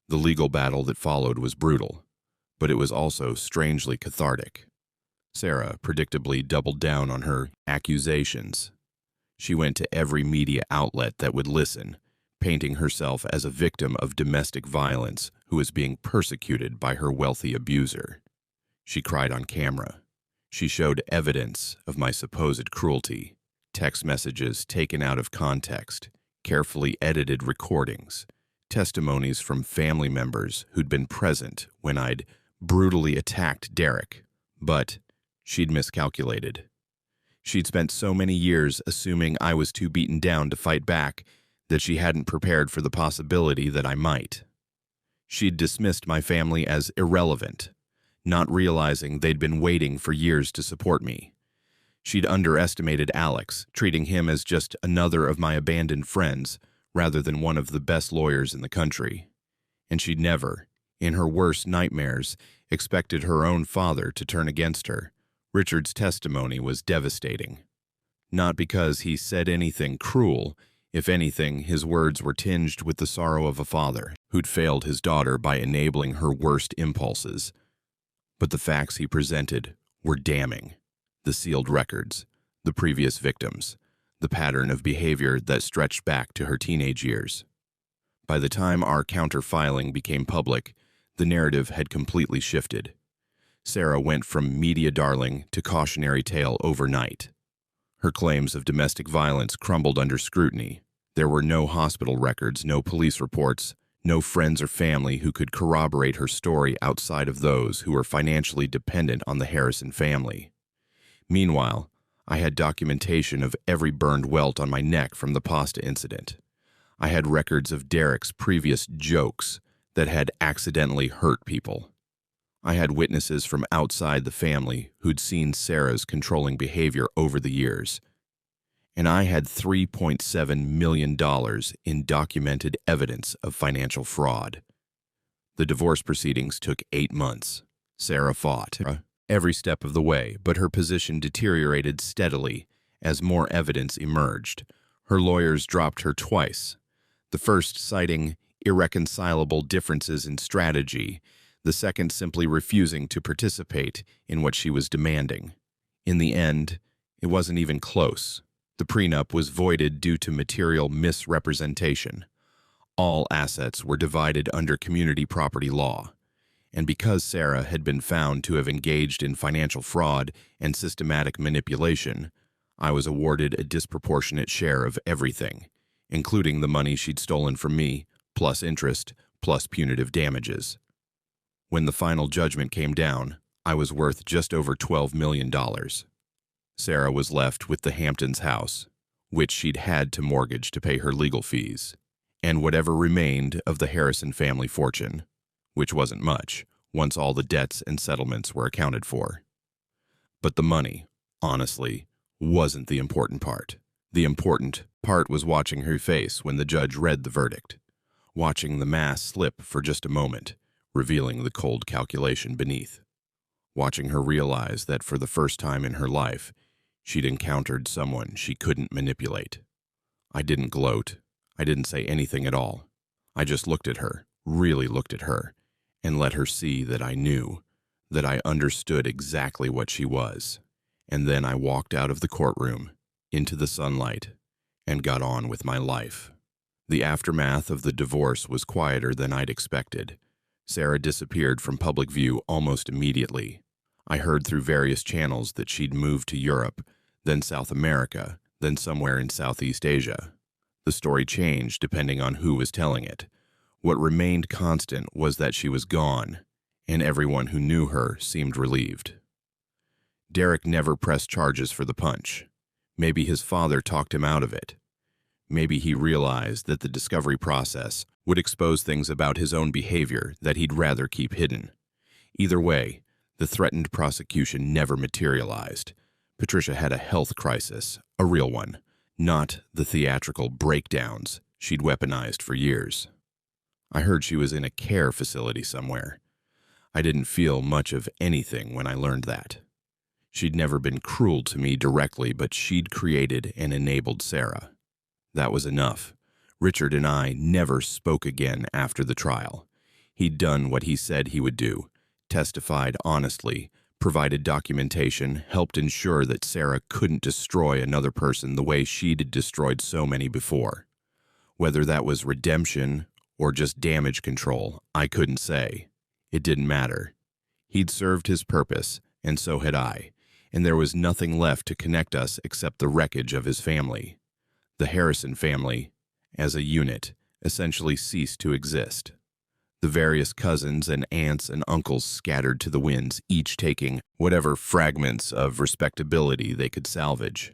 The legal battle that followed was brutal, but it was also strangely cathartic. Sarah predictably doubled down on her accusations. She went to every media outlet that would listen, painting herself as a victim of domestic violence who was being persecuted by her wealthy abuser. She cried on camera. She showed evidence of my supposed cruelty, text messages taken out of context, carefully edited recordings, testimonies from family members who'd been present when I'd brutally attacked Derek, but she'd miscalculated. She'd spent so many years assuming I was too beaten down to fight back that she hadn't prepared for the possibility that I might. She'd dismissed my family as irrelevant, not realizing they'd been waiting for years to support me. She'd underestimated Alex, treating him as just another of my abandoned friends rather than one of the best lawyers in the country. And she'd never, in her worst nightmares, expected her own father to turn against her. Richard's testimony was devastating. Not because he said anything cruel. If anything, his words were tinged with the sorrow of a father who'd failed his daughter by enabling her worst impulses. But the facts he presented were damning. The sealed records, the previous victims, the pattern of behavior that stretched back to her teenage years. By the time our counter-filing became public, the narrative had completely shifted. Sarah went from media darling to cautionary tale overnight. Her claims of domestic violence crumbled under scrutiny. There were no hospital records, no police reports, no friends or family who could corroborate her story outside of those who were financially dependent on the Harrison family. Meanwhile, I had documentation of every burned welt on my neck from the pasta incident. I had records of Derek's previous jokes that had accidentally hurt people. I had witnesses from outside the family who'd seen Sarah's controlling behavior over the years. and I had $3.7 million in documented evidence of financial fraud. The divorce proceedings took 8 months. Sarah fought every step of the way, but her position deteriorated steadily as more evidence emerged. Her lawyers dropped her twice, the first citing irreconcilable differences in strategy, the second simply refusing to participate in what she was demanding. In the end, it wasn't even close. The prenup was voided due to material misrepresentation. All assets were divided under community property law, and because Sarah had been found to have engaged in financial fraud and systematic manipulation, I was awarded a disproportionate share of everything, including the money she'd stolen from me, plus interest, plus punitive damages. When the final judgment came down, I was worth just over $12 million. Sarah was left with the Hamptons house, which she'd had to mortgage to pay her legal fees, and whatever remained of the Harrison family fortune, which wasn't much, once all the debts and settlements were accounted for. But the money, honestly, wasn't the important part. The important part was watching her face when the judge read the verdict, watching the mask slip for just a moment, revealing the cold calculation beneath, watching her realize that for the first time in her life, she'd encountered someone she couldn't manipulate. I didn't gloat. I didn't say anything at all. I just looked at her, really looked at her, and let her see that I knew, that I understood exactly what she was. And then I walked out of the courtroom, into the sunlight, and got on with my life. The aftermath of the divorce was quieter than I'd expected. Sarah disappeared from public view almost immediately. I heard through various channels that she'd moved to Europe, then South America, then somewhere in Southeast Asia. The story changed depending on who was telling it. What remained constant was that she was gone, and everyone who knew her seemed relieved. Derek never pressed charges for the punch. Maybe his father talked him out of it. Maybe he realized that the discovery process would expose things about his own behavior that he'd rather keep hidden. Either way, the threatened prosecution never materialized. Patricia had a health crisis, a real one, not the theatrical breakdowns she'd weaponized for years. I heard she was in a care facility somewhere. I didn't feel much of anything when I learned that. She'd never been cruel to me directly, but she'd created and enabled Sarah. That was enough. Richard and I never spoke again after the trial. He'd done what he said he would do, testified honestly, provided documentation, helped ensure that Sarah couldn't destroy another person the way she'd destroyed so many before. Whether that was redemption or just damage control, I couldn't say. It didn't matter. He'd served his purpose, and so had I, and there was nothing left to connect us except the wreckage of his family. The Harrison family, as a unit, essentially ceased to exist. The various cousins and aunts and uncles scattered to the winds, each taking whatever fragments of respectability they could salvage.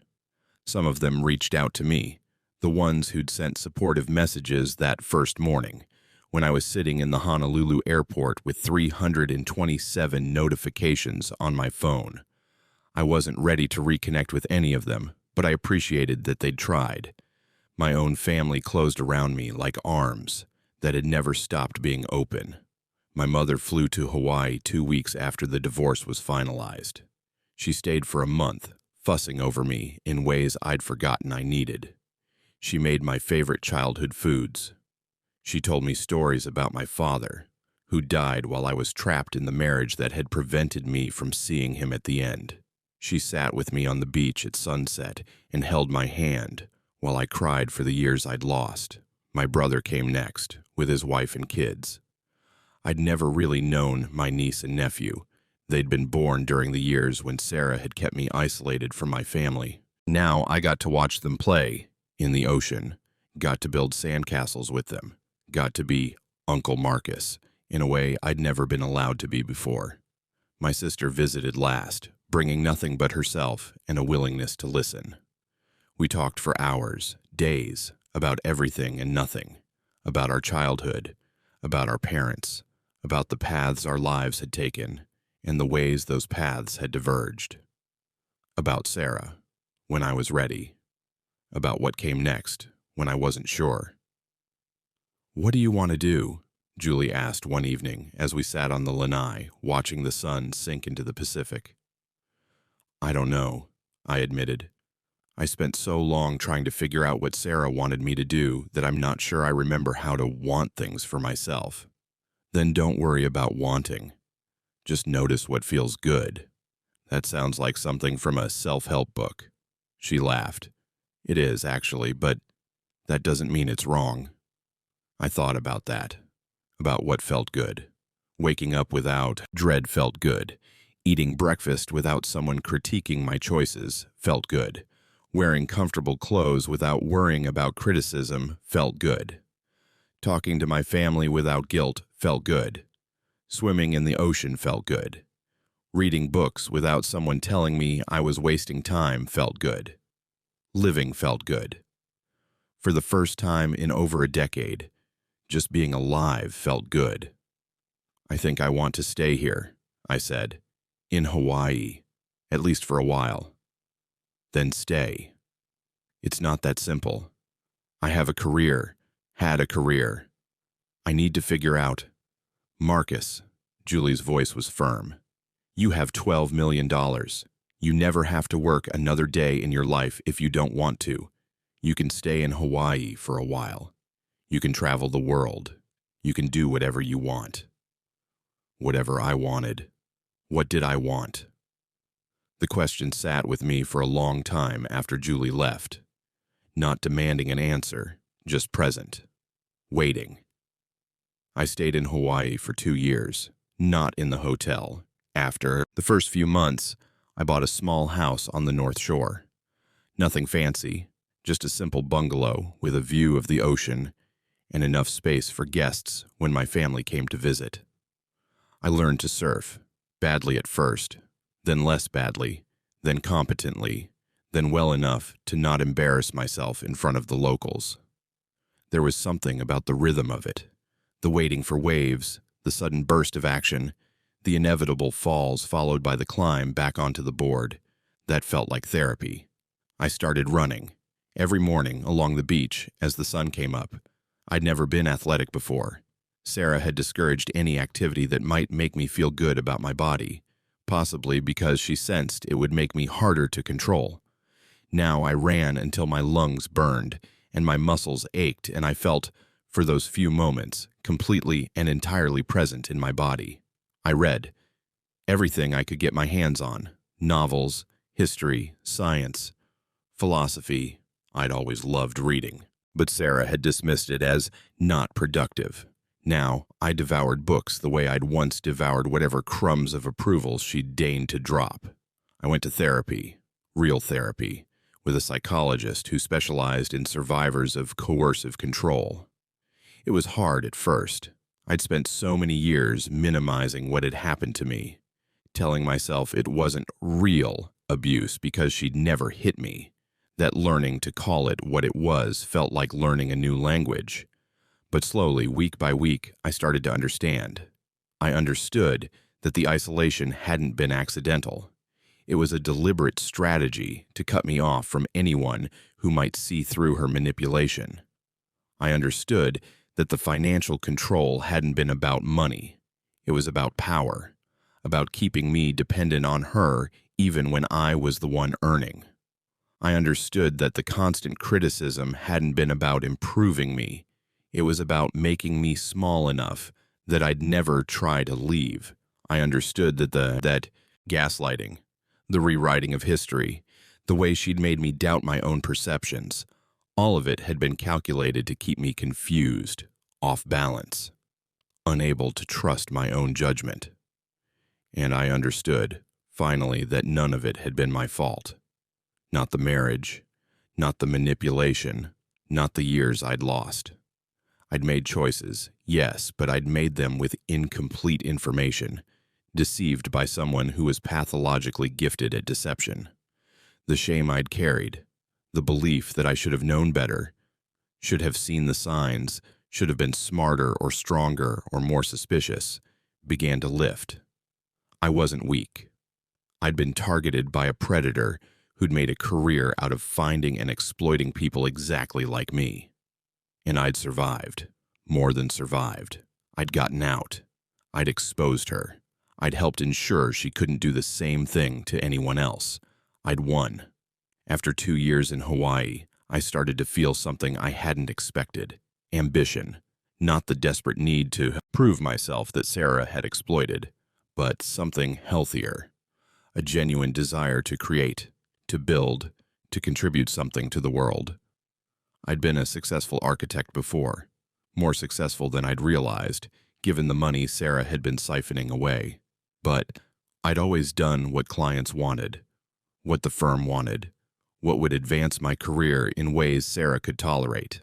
Some of them reached out to me, the ones who'd sent supportive messages that first morning, when I was sitting in the Honolulu airport with 327 notifications on my phone. I wasn't ready to reconnect with any of them, but I appreciated that they'd tried. My own family closed around me like arms that had never stopped being open. My mother flew to Hawaii 2 weeks after the divorce was finalized. She stayed for a month, fussing over me in ways I'd forgotten I needed. She made my favorite childhood foods. She told me stories about my father, who died while I was trapped in the marriage that had prevented me from seeing him at the end. She sat with me on the beach at sunset and held my hand while I cried for the years I'd lost. My brother came next, with his wife and kids. I'd never really known my niece and nephew. They'd been born during the years when Sarah had kept me isolated from my family. Now I got to watch them play in the ocean, got to build sandcastles with them, got to be Uncle Marcus in a way I'd never been allowed to be before. My sister visited last, bringing nothing but herself and a willingness to listen. We talked for hours, days, about everything and nothing, about our childhood, about our parents, about the paths our lives had taken, and the ways those paths had diverged. About Sarah, when I was ready. about what came next when I wasn't sure. "What do you want to do?" Julie asked one evening as we sat on the lanai watching the sun sink into the Pacific. "I don't know," I admitted. "I spent so long trying to figure out what Sarah wanted me to do that I'm not sure I remember how to want things for myself." "Then don't worry about wanting. Just notice what feels good." "That sounds like something from a self-help book." She laughed. "It is, actually, but that doesn't mean it's wrong." I thought about that, about what felt good. Waking up without dread felt good. Eating breakfast without someone critiquing my choices felt good. Wearing comfortable clothes without worrying about criticism felt good. Talking to my family without guilt felt good. Swimming in the ocean felt good. Reading books without someone telling me I was wasting time felt good. Living felt good. For the first time in over a decade, just being alive felt good. "I think I want to stay here," I said. "In Hawaii, at least for a while." "Then stay." "It's not that simple. I have a career, had a career. I need to figure out—" "Marcus," Julie's voice was firm, "you have $12 million. You never have to work another day in your life if you don't want to. You can stay in Hawaii for a while. You can travel the world. You can do whatever you want." Whatever I wanted. What did I want? The question sat with me for a long time after Julie left. Not demanding an answer, just present. Waiting. I stayed in Hawaii for 2 years, not in the hotel. After the first few months, I bought a small house on the North Shore. Nothing fancy, just a simple bungalow with a view of the ocean and enough space for guests when my family came to visit. I learned to surf, badly at first, then less badly, then competently, then well enough to not embarrass myself in front of the locals. There was something about the rhythm of it, the waiting for waves, the sudden burst of action, the inevitable falls followed by the climb back onto the board, that felt like therapy. I started running, every morning along the beach as the sun came up. I'd never been athletic before. Sarah had discouraged any activity that might make me feel good about my body, possibly because she sensed it would make me harder to control. Now I ran until my lungs burned and my muscles ached, and I felt, for those few moments, completely and entirely present in my body. I read everything I could get my hands on: novels, history, science, philosophy. I'd always loved reading, but Sarah had dismissed it as not productive. Now, I devoured books the way I'd once devoured whatever crumbs of approval she'd deigned to drop. I went to therapy, real therapy, with a psychologist who specialized in survivors of coercive control. It was hard at first. I'd spent so many years minimizing what had happened to me, telling myself it wasn't real abuse because she'd never hit me, that learning to call it what it was felt like learning a new language. But slowly, week by week, I started to understand. I understood that the isolation hadn't been accidental. It was a deliberate strategy to cut me off from anyone who might see through her manipulation. I understood that the financial control hadn't been about money. It was about power, about keeping me dependent on her even when I was the one earning. I understood that the constant criticism hadn't been about improving me. It was about making me small enough that I'd never try to leave. I understood that gaslighting, the rewriting of history, the way she'd made me doubt my own perceptions, all of it had been calculated to keep me confused, off balance, unable to trust my own judgment. And I understood, finally, that none of it had been my fault. Not the marriage, not the manipulation, not the years I'd lost. I'd made choices, yes, but I'd made them with incomplete information, deceived by someone who was pathologically gifted at deception. The shame I'd carried, the belief that I should have known better, should have seen the signs, should have been smarter or stronger or more suspicious, began to lift. I wasn't weak. I'd been targeted by a predator who'd made a career out of finding and exploiting people exactly like me. And I'd survived. More than survived. I'd gotten out. I'd exposed her. I'd helped ensure she couldn't do the same thing to anyone else. I'd won. After 2 years in Hawaii, I started to feel something I hadn't expected. Ambition. Not the desperate need to prove myself that Sarah had exploited, but something healthier. A genuine desire to create, to build, to contribute something to the world. I'd been a successful architect before, more successful than I'd realized, given the money Sarah had been siphoning away. But I'd always done what clients wanted, what the firm wanted, what would advance my career in ways Sarah could tolerate.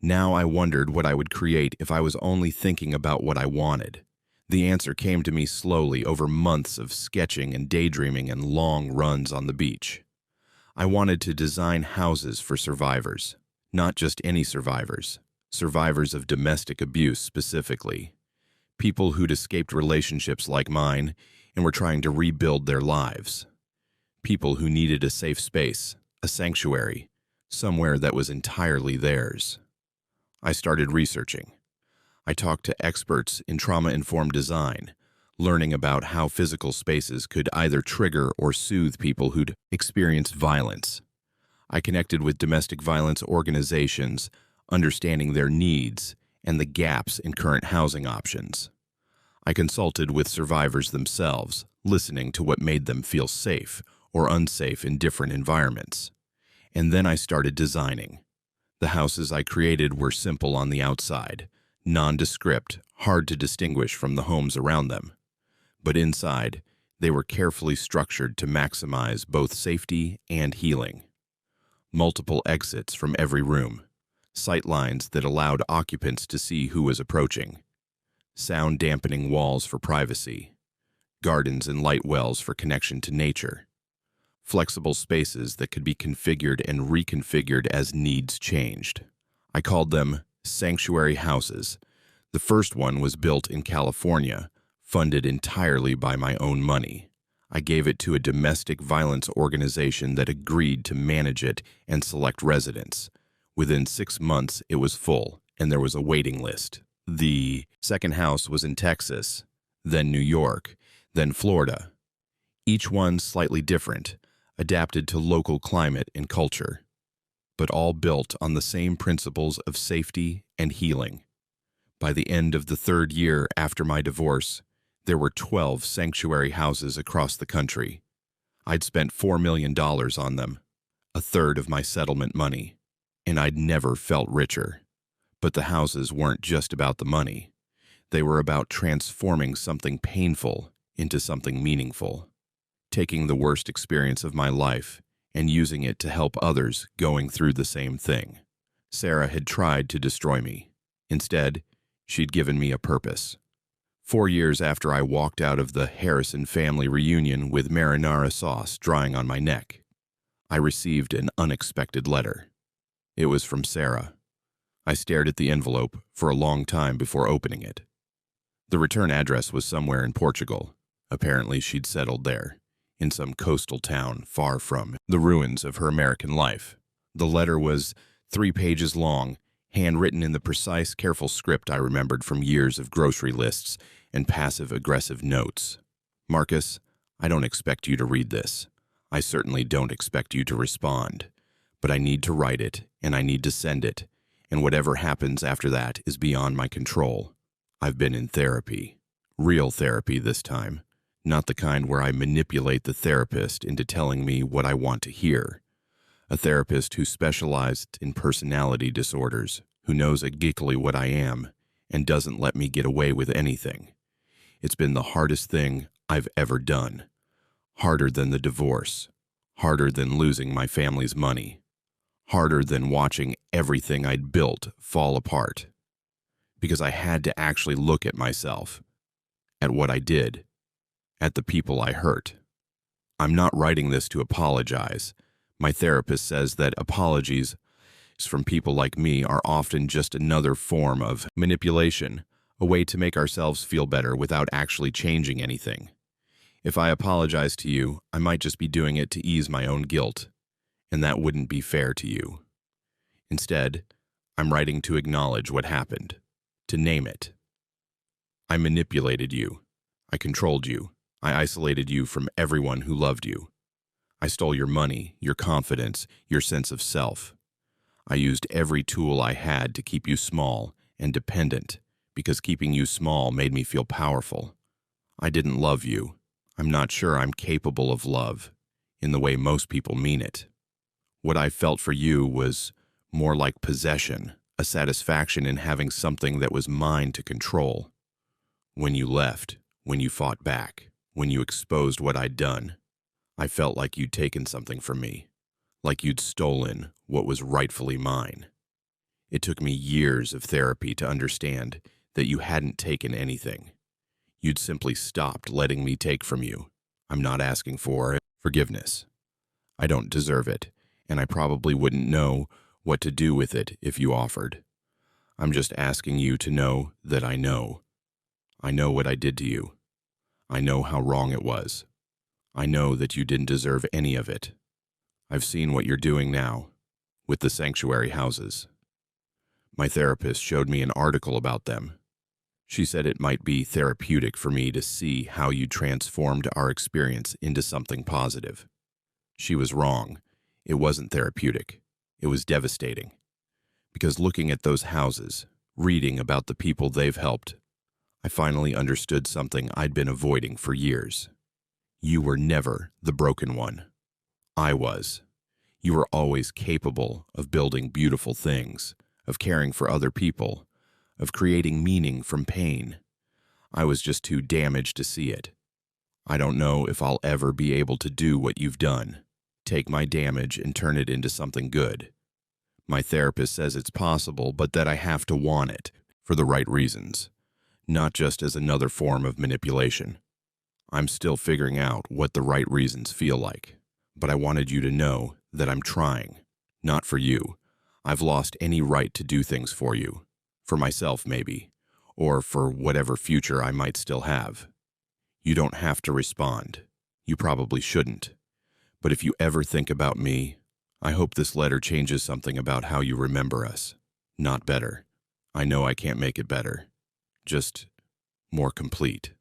Now I wondered what I would create if I was only thinking about what I wanted. The answer came to me slowly over months of sketching and daydreaming and long runs on the beach. I wanted to design houses for survivors, not just any survivors, survivors of domestic abuse specifically. People who'd escaped relationships like mine and were trying to rebuild their lives. People who needed a safe space, a sanctuary, somewhere that was entirely theirs. I started researching. I talked to experts in trauma-informed design, learning about how physical spaces could either trigger or soothe people who'd experienced violence. I connected with domestic violence organizations, understanding their needs and the gaps in current housing options. I consulted with survivors themselves, listening to what made them feel safe or unsafe in different environments. And then I started designing. The houses I created were simple on the outside, nondescript, hard to distinguish from the homes around them. But inside, they were carefully structured to maximize both safety and healing. Multiple exits from every room, sight lines that allowed occupants to see who was approaching, sound-dampening walls for privacy, gardens and light wells for connection to nature, flexible spaces that could be configured and reconfigured as needs changed. I called them sanctuary houses. The first one was built in California, funded entirely by my own money. I gave it to a domestic violence organization that agreed to manage it and select residents. Within 6 months, it was full, and there was a waiting list. The second house was in Texas, then New York, then Florida. Each one slightly different, adapted to local climate and culture, but all built on the same principles of safety and healing. By the end of the 3rd year after my divorce, there were 12 sanctuary houses across the country. I'd spent $4 million on them, a third of my settlement money, and I'd never felt richer. But the houses weren't just about the money. They were about transforming something painful into something meaningful, taking the worst experience of my life and using it to help others going through the same thing. Sarah had tried to destroy me. Instead, she'd given me a purpose. 4 years after I walked out of the Harrison family reunion with marinara sauce drying on my neck, I received an unexpected letter. It was from Sarah. I stared at the envelope for a long time before opening it. The return address was somewhere in Portugal. Apparently, she'd settled there, in some coastal town far from the ruins of her American life. The letter was 3 pages long, handwritten in the precise, careful script I remembered from years of grocery lists and passive-aggressive notes. Marcus, I don't expect you to read this. I certainly don't expect you to respond. But I need to write it, and I need to send it, and whatever happens after that is beyond my control. I've been in therapy. Real therapy this time. Not the kind where I manipulate the therapist into telling me what I want to hear. A therapist who specialized in personality disorders, who knows exactly what I am, and doesn't let me get away with anything. It's been the hardest thing I've ever done. Harder than the divorce. Harder than losing my family's money. Harder than watching everything I'd built fall apart. Because I had to actually look at myself, at what I did, at the people I hurt. I'm not writing this to apologize. My therapist says that apologies from people like me are often just another form of manipulation, a way to make ourselves feel better without actually changing anything. If I apologize to you, I might just be doing it to ease my own guilt, and that wouldn't be fair to you. Instead, I'm writing to acknowledge what happened, to name it. I manipulated you. I controlled you. I isolated you from everyone who loved you. I stole your money, your confidence, your sense of self. I used every tool I had to keep you small and dependent, because keeping you small made me feel powerful. I didn't love you. I'm not sure I'm capable of love, in the way most people mean it. What I felt for you was more like possession, a satisfaction in having something that was mine to control. When you left, when you fought back, when you exposed what I'd done, I felt like you'd taken something from me, like you'd stolen what was rightfully mine. It took me years of therapy to understand that you hadn't taken anything. You'd simply stopped letting me take from you. I'm not asking for forgiveness. I don't deserve it, and I probably wouldn't know what to do with it if you offered. I'm just asking you to know that I know. I know what I did to you. I know how wrong it was. I know that you didn't deserve any of it. I've seen what you're doing now, with the sanctuary houses. My therapist showed me an article about them. She said it might be therapeutic for me to see how you transformed our experience into something positive. She was wrong. It wasn't therapeutic. It was devastating. Because looking at those houses, reading about the people they've helped, I finally understood something I'd been avoiding for years. You were never the broken one. I was. You were always capable of building beautiful things, of caring for other people, of creating meaning from pain. I was just too damaged to see it. I don't know if I'll ever be able to do what you've done, take my damage and turn it into something good. My therapist says it's possible, but that I have to want it for the right reasons, not just as another form of manipulation. I'm still figuring out what the right reasons feel like, but I wanted you to know that I'm trying, not for you. I've lost any right to do things for you, for myself maybe, or for whatever future I might still have. You don't have to respond. You probably shouldn't. But if you ever think about me, I hope this letter changes something about how you remember us. Not better. I know I can't make it better. Just more complete.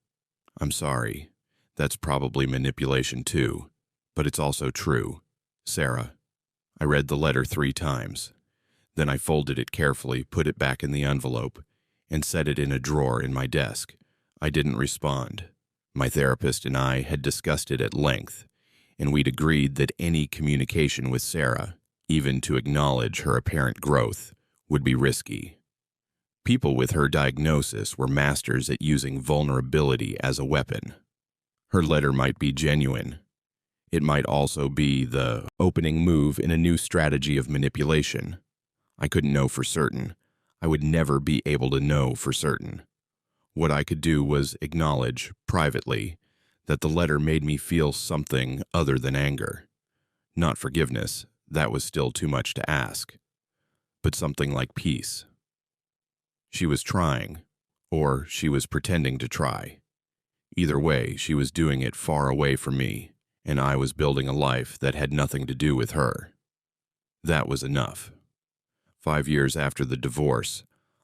I'm sorry. That's probably manipulation too, but it's also true. Sarah. I read the letter 3 times. Then I folded it carefully, put it back in the envelope, and set it in a drawer in my desk. I didn't respond. My therapist and I had discussed it at length, and we'd agreed that any communication with Sarah, even to acknowledge her apparent growth, would be risky. People with her diagnosis were masters at using vulnerability as a weapon. Her letter might be genuine. It might also be the opening move in a new strategy of manipulation. I couldn't know for certain. I would never be able to know for certain. What I could do was acknowledge, privately, that the letter made me feel something other than anger. Not forgiveness, that was still too much to ask, but something like peace. She was trying, or she was pretending to try. Either way, she was doing it far away from me, and I was building a life that had nothing to do with her. That was enough. 5 years after the divorce,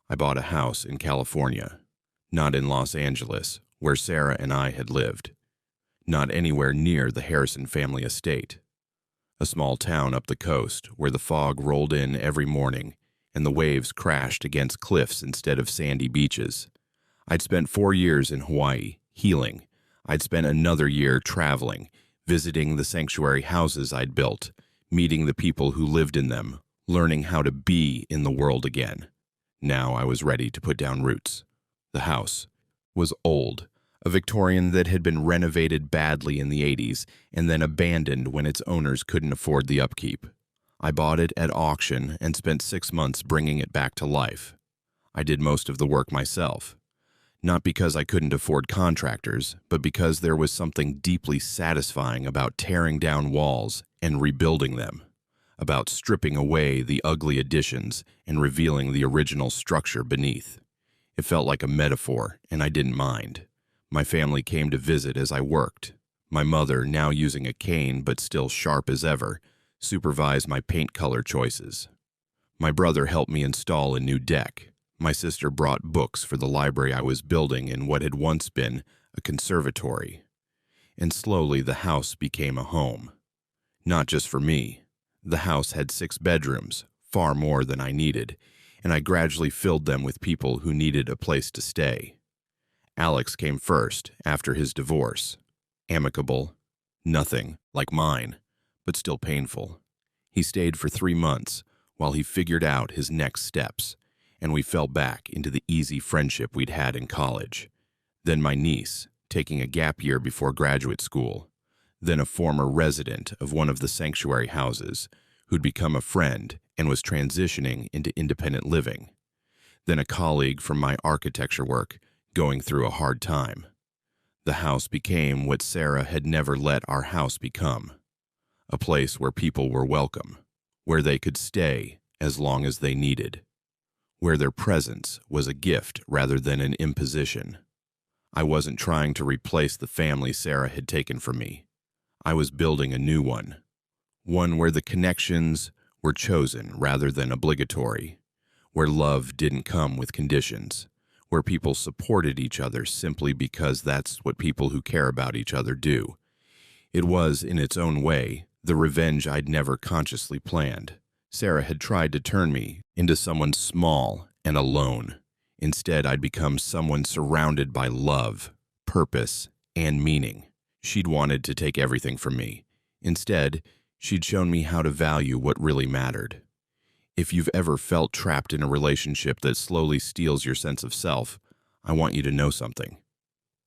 I bought a house in California, not in Los Angeles, where Sarah and I had lived, not anywhere near the Harrison family estate. A small town up the coast where the fog rolled in every morning and the waves crashed against cliffs instead of sandy beaches. I'd spent 4 years in Hawaii, healing. I'd spent another year traveling, visiting the sanctuary houses I'd built, meeting the people who lived in them, learning how to be in the world again. Now I was ready to put down roots. The house was old, a Victorian that had been renovated badly in the 80s and then abandoned when its owners couldn't afford the upkeep. I bought it at auction and spent 6 months bringing it back to life. I did most of the work myself. Not because I couldn't afford contractors, but because there was something deeply satisfying about tearing down walls and rebuilding them, about stripping away the ugly additions and revealing the original structure beneath. It felt like a metaphor, and I didn't mind. My family came to visit as I worked. My mother, now using a cane but still sharp as ever, supervised my paint color choices. My brother helped me install a new deck. My sister brought books for the library I was building in what had once been a conservatory. And slowly the house became a home. Not just for me. The house had 6 bedrooms, far more than I needed, and I gradually filled them with people who needed a place to stay. Alex came first, after his divorce. Amicable, nothing like mine, but still painful. He stayed for 3 months while he figured out his next steps, and we fell back into the easy friendship we'd had in college. Then my niece, taking a gap year before graduate school. Then a former resident of one of the sanctuary houses who'd become a friend and was transitioning into independent living. Then a colleague from my architecture work going through a hard time. The house became what Sarah had never let our house become. A place where people were welcome, where they could stay as long as they needed, where their presence was a gift rather than an imposition. I wasn't trying to replace the family Sarah had taken from me. I was building a new one where the connections were chosen rather than obligatory, where love didn't come with conditions, where people supported each other simply because that's what people who care about each other do. It was, in its own way, the revenge I'd never consciously planned. Sarah had tried to turn me into someone small and alone. Instead, I'd become someone surrounded by love, purpose, and meaning. She'd wanted to take everything from me. Instead, she'd shown me how to value what really mattered. If you've ever felt trapped in a relationship that slowly steals your sense of self, I want you to know something.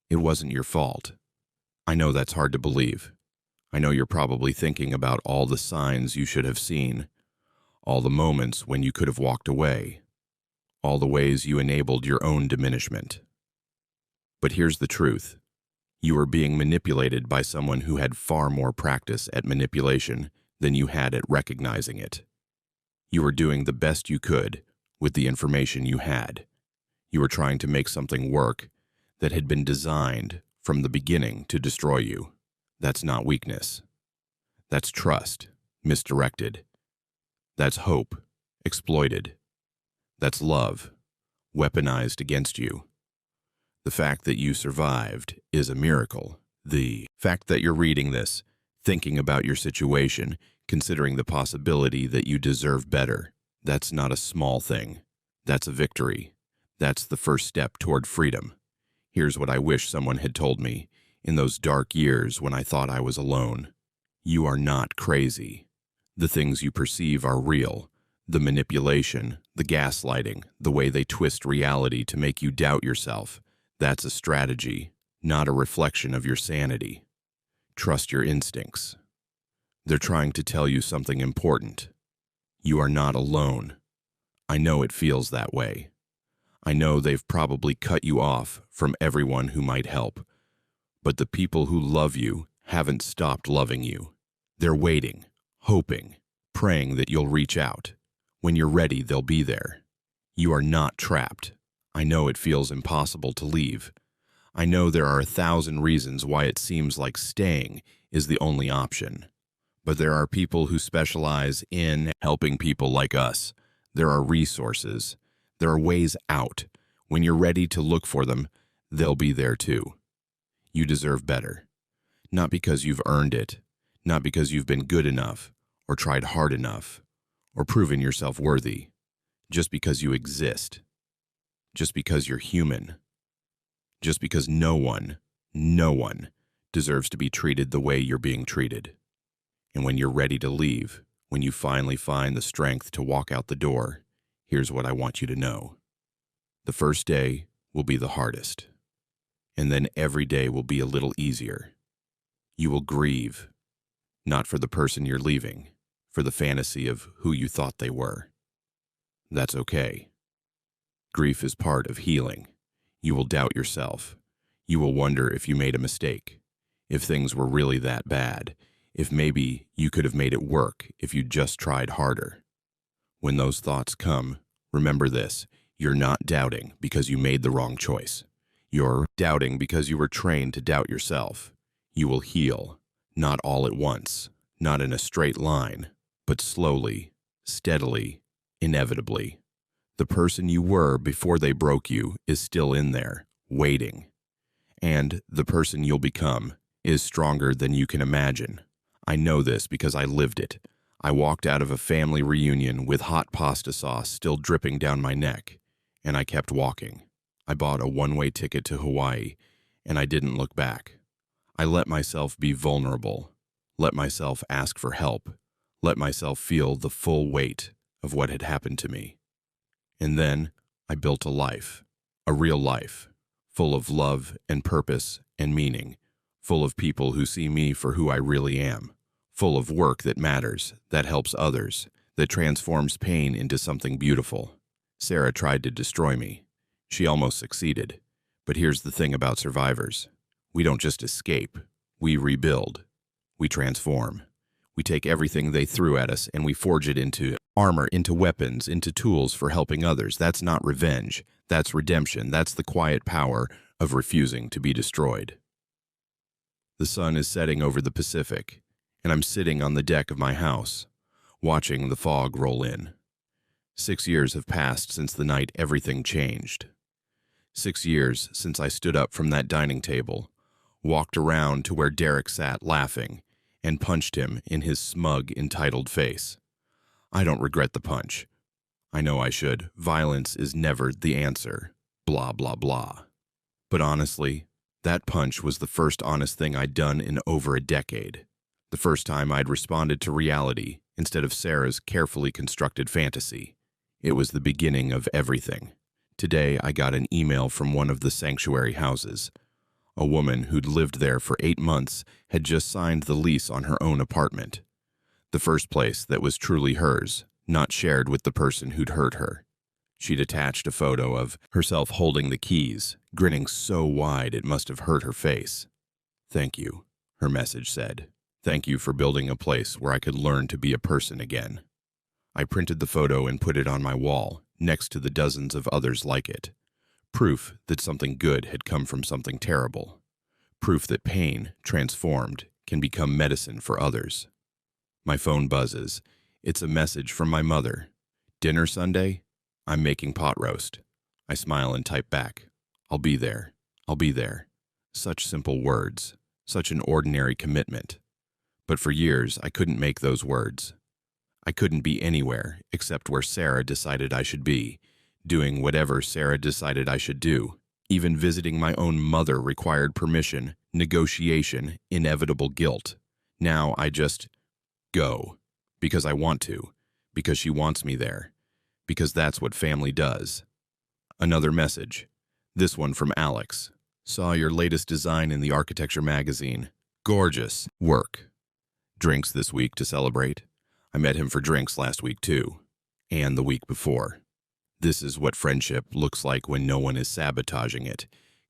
It wasn't your fault. I know that's hard to believe. I know you're probably thinking about all the signs you should have seen, all the moments when you could have walked away, all the ways you enabled your own diminishment. But here's the truth. You were being manipulated by someone who had far more practice at manipulation than you had at recognizing it. You were doing the best you could with the information you had. You were trying to make something work that had been designed from the beginning to destroy you. That's not weakness. That's trust, misdirected. That's hope, exploited. That's love, weaponized against you. The fact that you survived is a miracle. The fact that you're reading this, thinking about your situation, considering the possibility that you deserve better, that's not a small thing. That's a victory. That's the first step toward freedom. Here's what I wish someone had told me in those dark years when I thought I was alone. You are not crazy. The things you perceive are real. The manipulation, the gaslighting, the way they twist reality to make you doubt yourself, that's a strategy, not a reflection of your sanity. Trust your instincts. They're trying to tell you something important. You are not alone. I know it feels that way. I know they've probably cut you off from everyone who might help. But the people who love you haven't stopped loving you. They're waiting, hoping, praying that you'll reach out. When you're ready, they'll be there. You are not trapped. I know it feels impossible to leave. I know there are 1,000 reasons why it seems like staying is the only option. But there are people who specialize in helping people like us. There are resources. There are ways out. When you're ready to look for them, they'll be there too. You deserve better. Not because you've earned it, not because you've been good enough, or tried hard enough, or proven yourself worthy. Just because you exist. Just because you're human. Just because no one deserves to be treated the way you're being treated. And when you're ready to leave, when you finally find the strength to walk out the door, here's what I want you to know. The first day will be the hardest. And then every day will be a little easier. You will grieve, not for the person you're leaving, for the fantasy of who you thought they were. That's okay. Grief is part of healing. You will doubt yourself. You will wonder if you made a mistake, if things were really that bad, if maybe you could have made it work if you just tried harder. When those thoughts come, remember this: you're not doubting because you made the wrong choice. You're doubting because you were trained to doubt yourself. You will heal, not all at once, not in a straight line, but slowly, steadily, inevitably. The person you were before they broke you is still in there, waiting. And the person you'll become is stronger than you can imagine. I know this because I lived it. I walked out of a family reunion with hot pasta sauce still dripping down my neck, and I kept walking. I bought a one-way ticket to Hawaii, and I didn't look back. I let myself be vulnerable, let myself ask for help, let myself feel the full weight of what had happened to me. And then I built a life, a real life, full of love and purpose and meaning, full of people who see me for who I really am, full of work that matters, that helps others, that transforms pain into something beautiful. Sarah tried to destroy me. She almost succeeded. But here's the thing about survivors. We don't just escape. We rebuild. We transform. We take everything they threw at us and we forge it into armor, into weapons, into tools for helping others. That's not revenge. That's redemption. That's the quiet power of refusing to be destroyed. The sun is setting over the Pacific, and I'm sitting on the deck of my house, watching the fog roll in. 6 years have passed since the night everything changed. 6 years since I stood up from that dining table, walked around to where Derek sat laughing, and punched him in his smug, entitled face. I don't regret the punch. I know I should. Violence is never the answer. Blah, blah, blah. But honestly, that punch was the first honest thing I'd done in over a decade. The first time I'd responded to reality instead of Sarah's carefully constructed fantasy. It was the beginning of everything. Today, I got an email from one of the sanctuary houses. A woman who'd lived there for 8 months had just signed the lease on her own apartment. The first place that was truly hers, not shared with the person who'd hurt her. She'd attached a photo of herself holding the keys, grinning so wide it must have hurt her face. "Thank you," her message said. "Thank you for building a place where I could learn to be a person again." I printed the photo and put it on my wall, next to the dozens of others like it. Proof that something good had come from something terrible. Proof that pain, transformed, can become medicine for others. My phone buzzes. It's a message from my mother. "Dinner Sunday? I'm making pot roast." I smile and type back. "I'll be there. I'll be there." Such simple words. Such an ordinary commitment. But for years, I couldn't make those words. I couldn't be anywhere except where Sarah decided I should be, doing whatever Sarah decided I should do. Even visiting my own mother required permission, negotiation, inevitable guilt. Now I just go. Because I want to. Because she wants me there. Because that's what family does. Another message. This one from Alex. "Saw your latest design in the architecture magazine. Gorgeous work. Drinks this week to celebrate. I met him for drinks last week too. And the week before. This is what friendship looks like when no one is sabotaging it.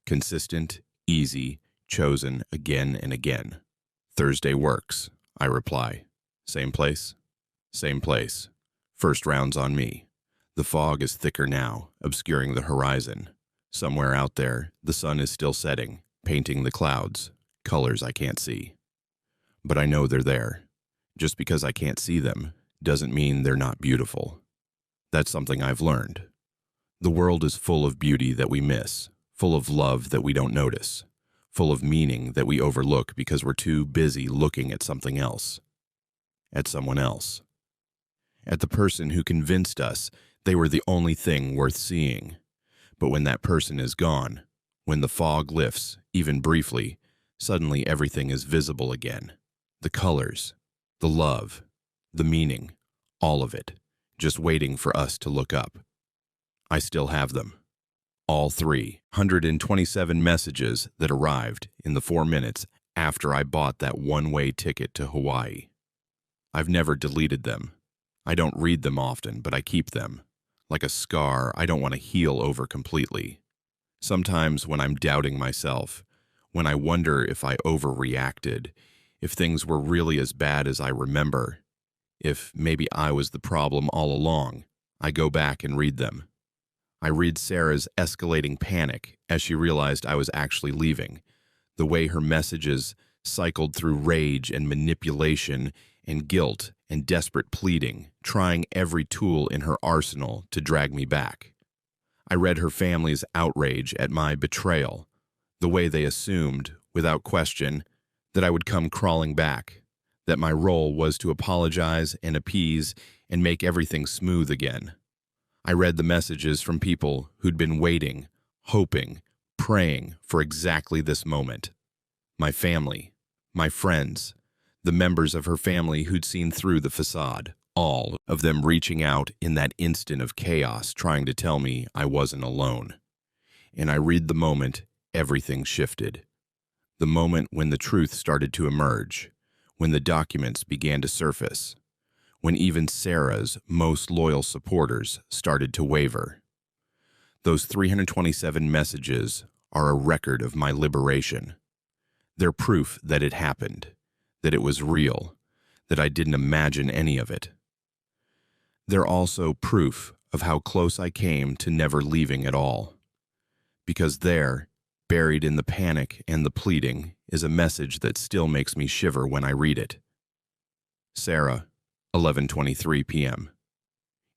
Consistent, easy, chosen again and again. Thursday works," I reply. "Same place?" "Same place. First round's on me." The fog is thicker now, obscuring the horizon. Somewhere out there, the sun is still setting, painting the clouds, colors I can't see. But I know they're there. Just because I can't see them doesn't mean they're not beautiful. That's something I've learned. The world is full of beauty that we miss, full of love that we don't notice, full of meaning that we overlook because we're too busy looking at something else. At someone else. At the person who convinced us they were the only thing worth seeing. But when that person is gone, when the fog lifts, even briefly, suddenly everything is visible again. The colors, the love, the meaning, all of it, just waiting for us to look up. I still have them. All 327 messages that arrived in the 4 minutes after I bought that one-way ticket to Hawaii. I've never deleted them. I don't read them often, but I keep them. Like a scar I don't want to heal over completely. Sometimes when I'm doubting myself, when I wonder if I overreacted, if things were really as bad as I remember, if maybe I was the problem all along, I go back and read them. I read Sarah's escalating panic as she realized I was actually leaving, the way her messages cycled through rage and manipulation and guilt and desperate pleading, trying every tool in her arsenal to drag me back. I read her family's outrage at my betrayal, the way they assumed, without question, that I would come crawling back, that my role was to apologize and appease and make everything smooth again. I read the messages from people who'd been waiting, hoping, praying for exactly this moment. My family, my friends, the members of her family who'd seen through the facade, all of them reaching out in that instant of chaos trying to tell me I wasn't alone. And I read the moment everything shifted. The moment when the truth started to emerge, when the documents began to surface, when even Sarah's most loyal supporters started to waver. Those 327 messages are a record of my liberation. They're proof that it happened, that it was real, that I didn't imagine any of it. They're also proof of how close I came to never leaving at all. Because there, buried in the panic and the pleading, is a message that still makes me shiver when I read it. Sarah, 11:23 p.m.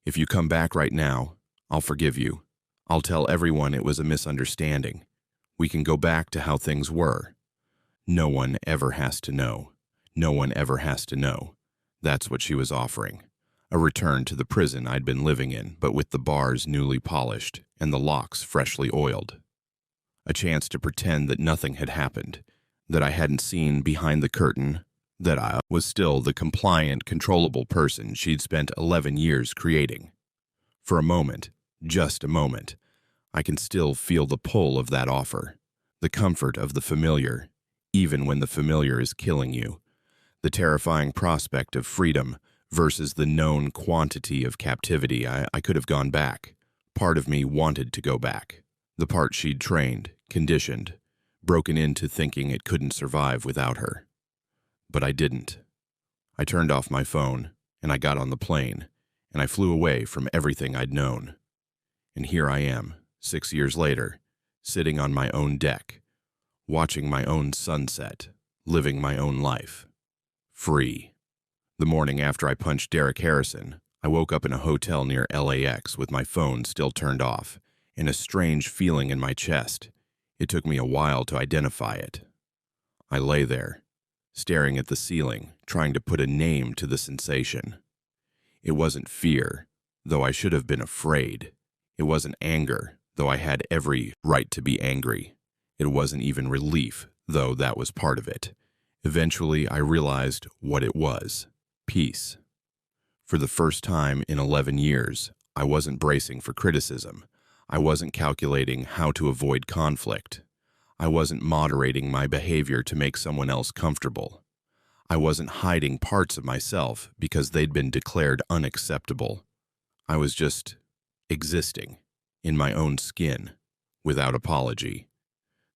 If you come back right now, I'll forgive you. I'll tell everyone it was a misunderstanding. We can go back to how things were. No one ever has to know. No one ever has to know. That's what she was offering. A return to the prison I'd been living in, but with the bars newly polished and the locks freshly oiled. A chance to pretend that nothing had happened, that I hadn't seen behind the curtain, that I was still the compliant, controllable person she'd spent 11 years creating. For a moment, just a moment, I can still feel the pull of that offer, the comfort of the familiar, even when the familiar is killing you, the terrifying prospect of freedom versus the known quantity of captivity. I could have gone back. Part of me wanted to go back. The part she'd trained, conditioned, broken into thinking it couldn't survive without her. But I didn't. I turned off my phone, and I got on the plane, and I flew away from everything I'd known. And here I am, 6 years later, sitting on my own deck, watching my own sunset, living my own life. Free. The morning after I punched Derek Harrison, I woke up in a hotel near LAX with my phone still turned off, and a strange feeling in my chest. It took me a while to identify it. I lay there, staring at the ceiling, trying to put a name to the sensation. It wasn't fear, though I should have been afraid. It wasn't anger, though I had every right to be angry. It wasn't even relief, though that was part of it. Eventually, I realized what it was. Peace. For the first time in 11 years, I wasn't bracing for criticism. I wasn't calculating how to avoid conflict. I wasn't moderating my behavior to make someone else comfortable. I wasn't hiding parts of myself because they'd been declared unacceptable. I was just existing in my own skin, without apology.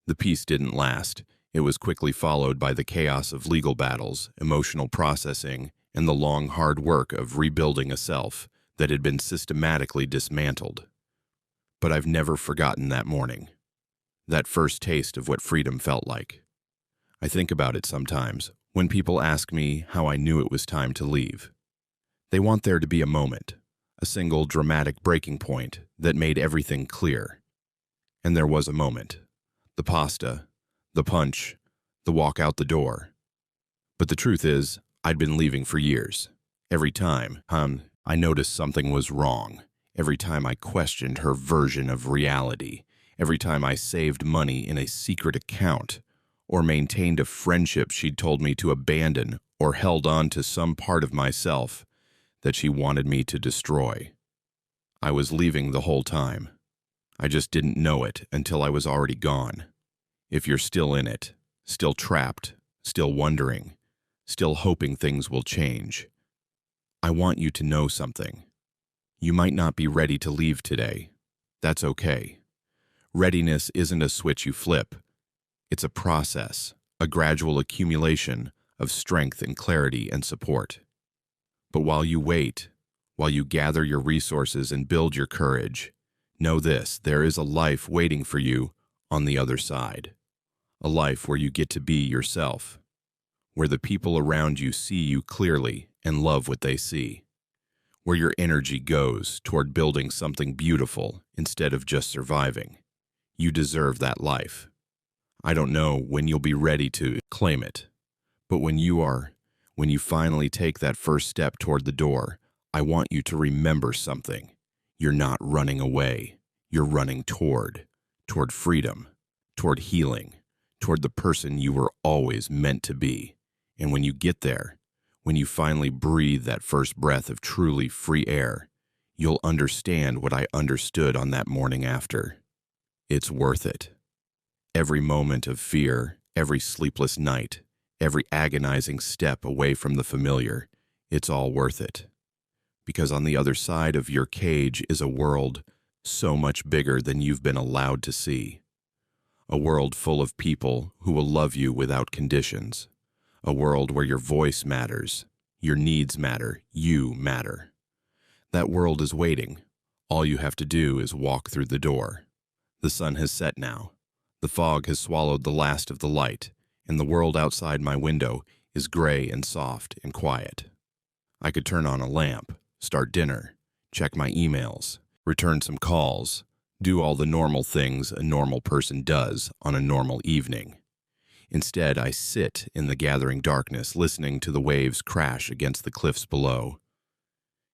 The peace didn't last. It was quickly followed by the chaos of legal battles, emotional processing, and the long, hard work of rebuilding a self that had been systematically dismantled. But I've never forgotten that morning, that first taste of what freedom felt like. I think about it sometimes when people ask me how I knew it was time to leave. They want there to be a moment, a single dramatic breaking point that made everything clear. And there was a moment. The pasta, the punch, the walk out the door. But the truth is, I'd been leaving for years. Every time, I noticed something was wrong. Every time I questioned her version of reality. Every time I saved money in a secret account, or maintained a friendship she'd told me to abandon, or held on to some part of myself that she wanted me to destroy. I was leaving the whole time. I just didn't know it until I was already gone. If you're still in it, still trapped, still wondering, still hoping things will change, I want you to know something. You might not be ready to leave today. That's okay. Readiness isn't a switch you flip. It's a process, a gradual accumulation of strength and clarity and support. But while you wait, while you gather your resources and build your courage, know this: there is a life waiting for you on the other side. A life where you get to be yourself. where the people around you see you clearly and love what they see, where your energy goes toward building something beautiful instead of just surviving. You deserve that life. I don't know when you'll be ready to claim it, but when you finally take that first step toward the door, I want you to remember something. You're not running away. You're running toward freedom, toward healing, toward the person you were always meant to be. And when you get there, when you finally breathe that first breath of truly free air, you'll understand what I understood on that morning after. It's worth it. Every moment of fear, every sleepless night, every agonizing step away from the familiar, it's all worth it. Because on the other side of your cage is a world so much bigger than you've been allowed to see. A world full of people who will love you without conditions. A world where your voice matters, your needs matter, you matter. That world is waiting. All you have to do is walk through the door. The sun has set now. The fog has swallowed the last of the light, and the world outside my window is gray and soft and quiet. I could turn on a lamp, start dinner, check my emails, return some calls, do all the normal things a normal person does on a normal evening. Instead, I sit in the gathering darkness, listening to the waves crash against the cliffs below.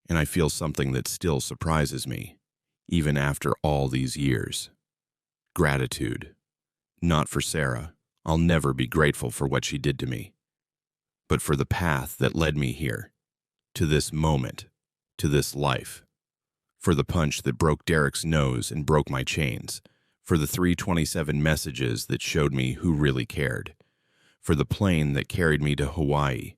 And I feel something that still surprises me, even after all these years. Gratitude. Not for Sarah. I'll never be grateful for what she did to me. But for the path that led me here, to this moment, to this life. For the punch that broke Derek's nose and broke my chains. For the 327 messages that showed me who really cared. For the plane that carried me to Hawaii,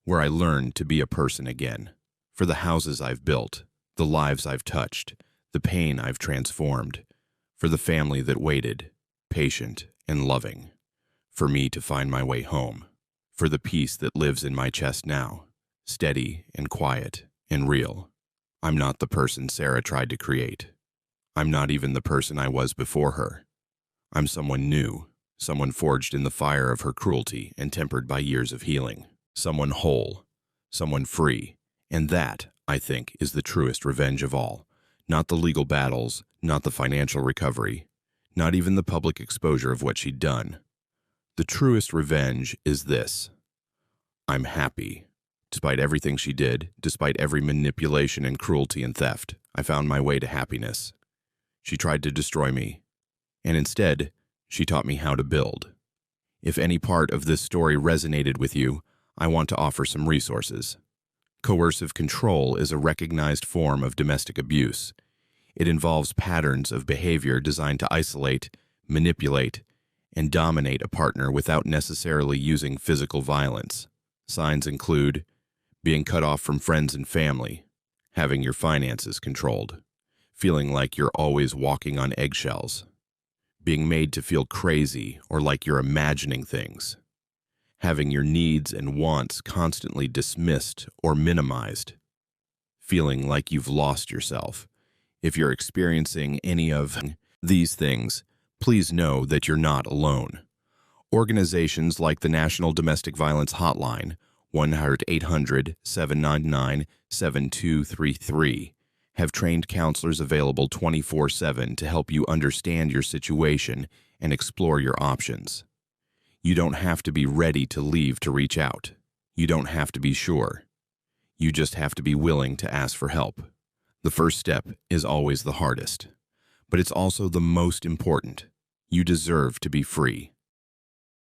where I learned to be a person again. For the houses I've built, the lives I've touched, the pain I've transformed. For the family that waited, patient and loving. For me to find my way home. For the peace that lives in my chest now, steady and quiet and real. I'm not the person Sarah tried to create. I'm not even the person I was before her. I'm someone new, someone forged in the fire of her cruelty and tempered by years of healing. Someone whole, someone free. And that, I think, is the truest revenge of all. Not the legal battles, not the financial recovery, not even the public exposure of what she'd done. The truest revenge is this. I'm happy. Despite everything she did, despite every manipulation and cruelty and theft, I found my way to happiness. She tried to destroy me, and instead, she taught me how to build. If any part of this story resonated with you, I want to offer some resources. Coercive control is a recognized form of domestic abuse. It involves patterns of behavior designed to isolate, manipulate, and dominate a partner without necessarily using physical violence. Signs include being cut off from friends and family, having your finances controlled, feeling like you're always walking on eggshells, being made to feel crazy or like you're imagining things, having your needs and wants constantly dismissed or minimized, feeling like you've lost yourself. If you're experiencing any of these things, please know that you're not alone. Organizations like the National Domestic Violence Hotline, 1-800-799-7233, have trained counselors available 24/7 to help you understand your situation and explore your options. You don't have to be ready to leave to reach out. You don't have to be sure. You just have to be willing to ask for help. The first step is always the hardest, but it's also the most important. You deserve to be free.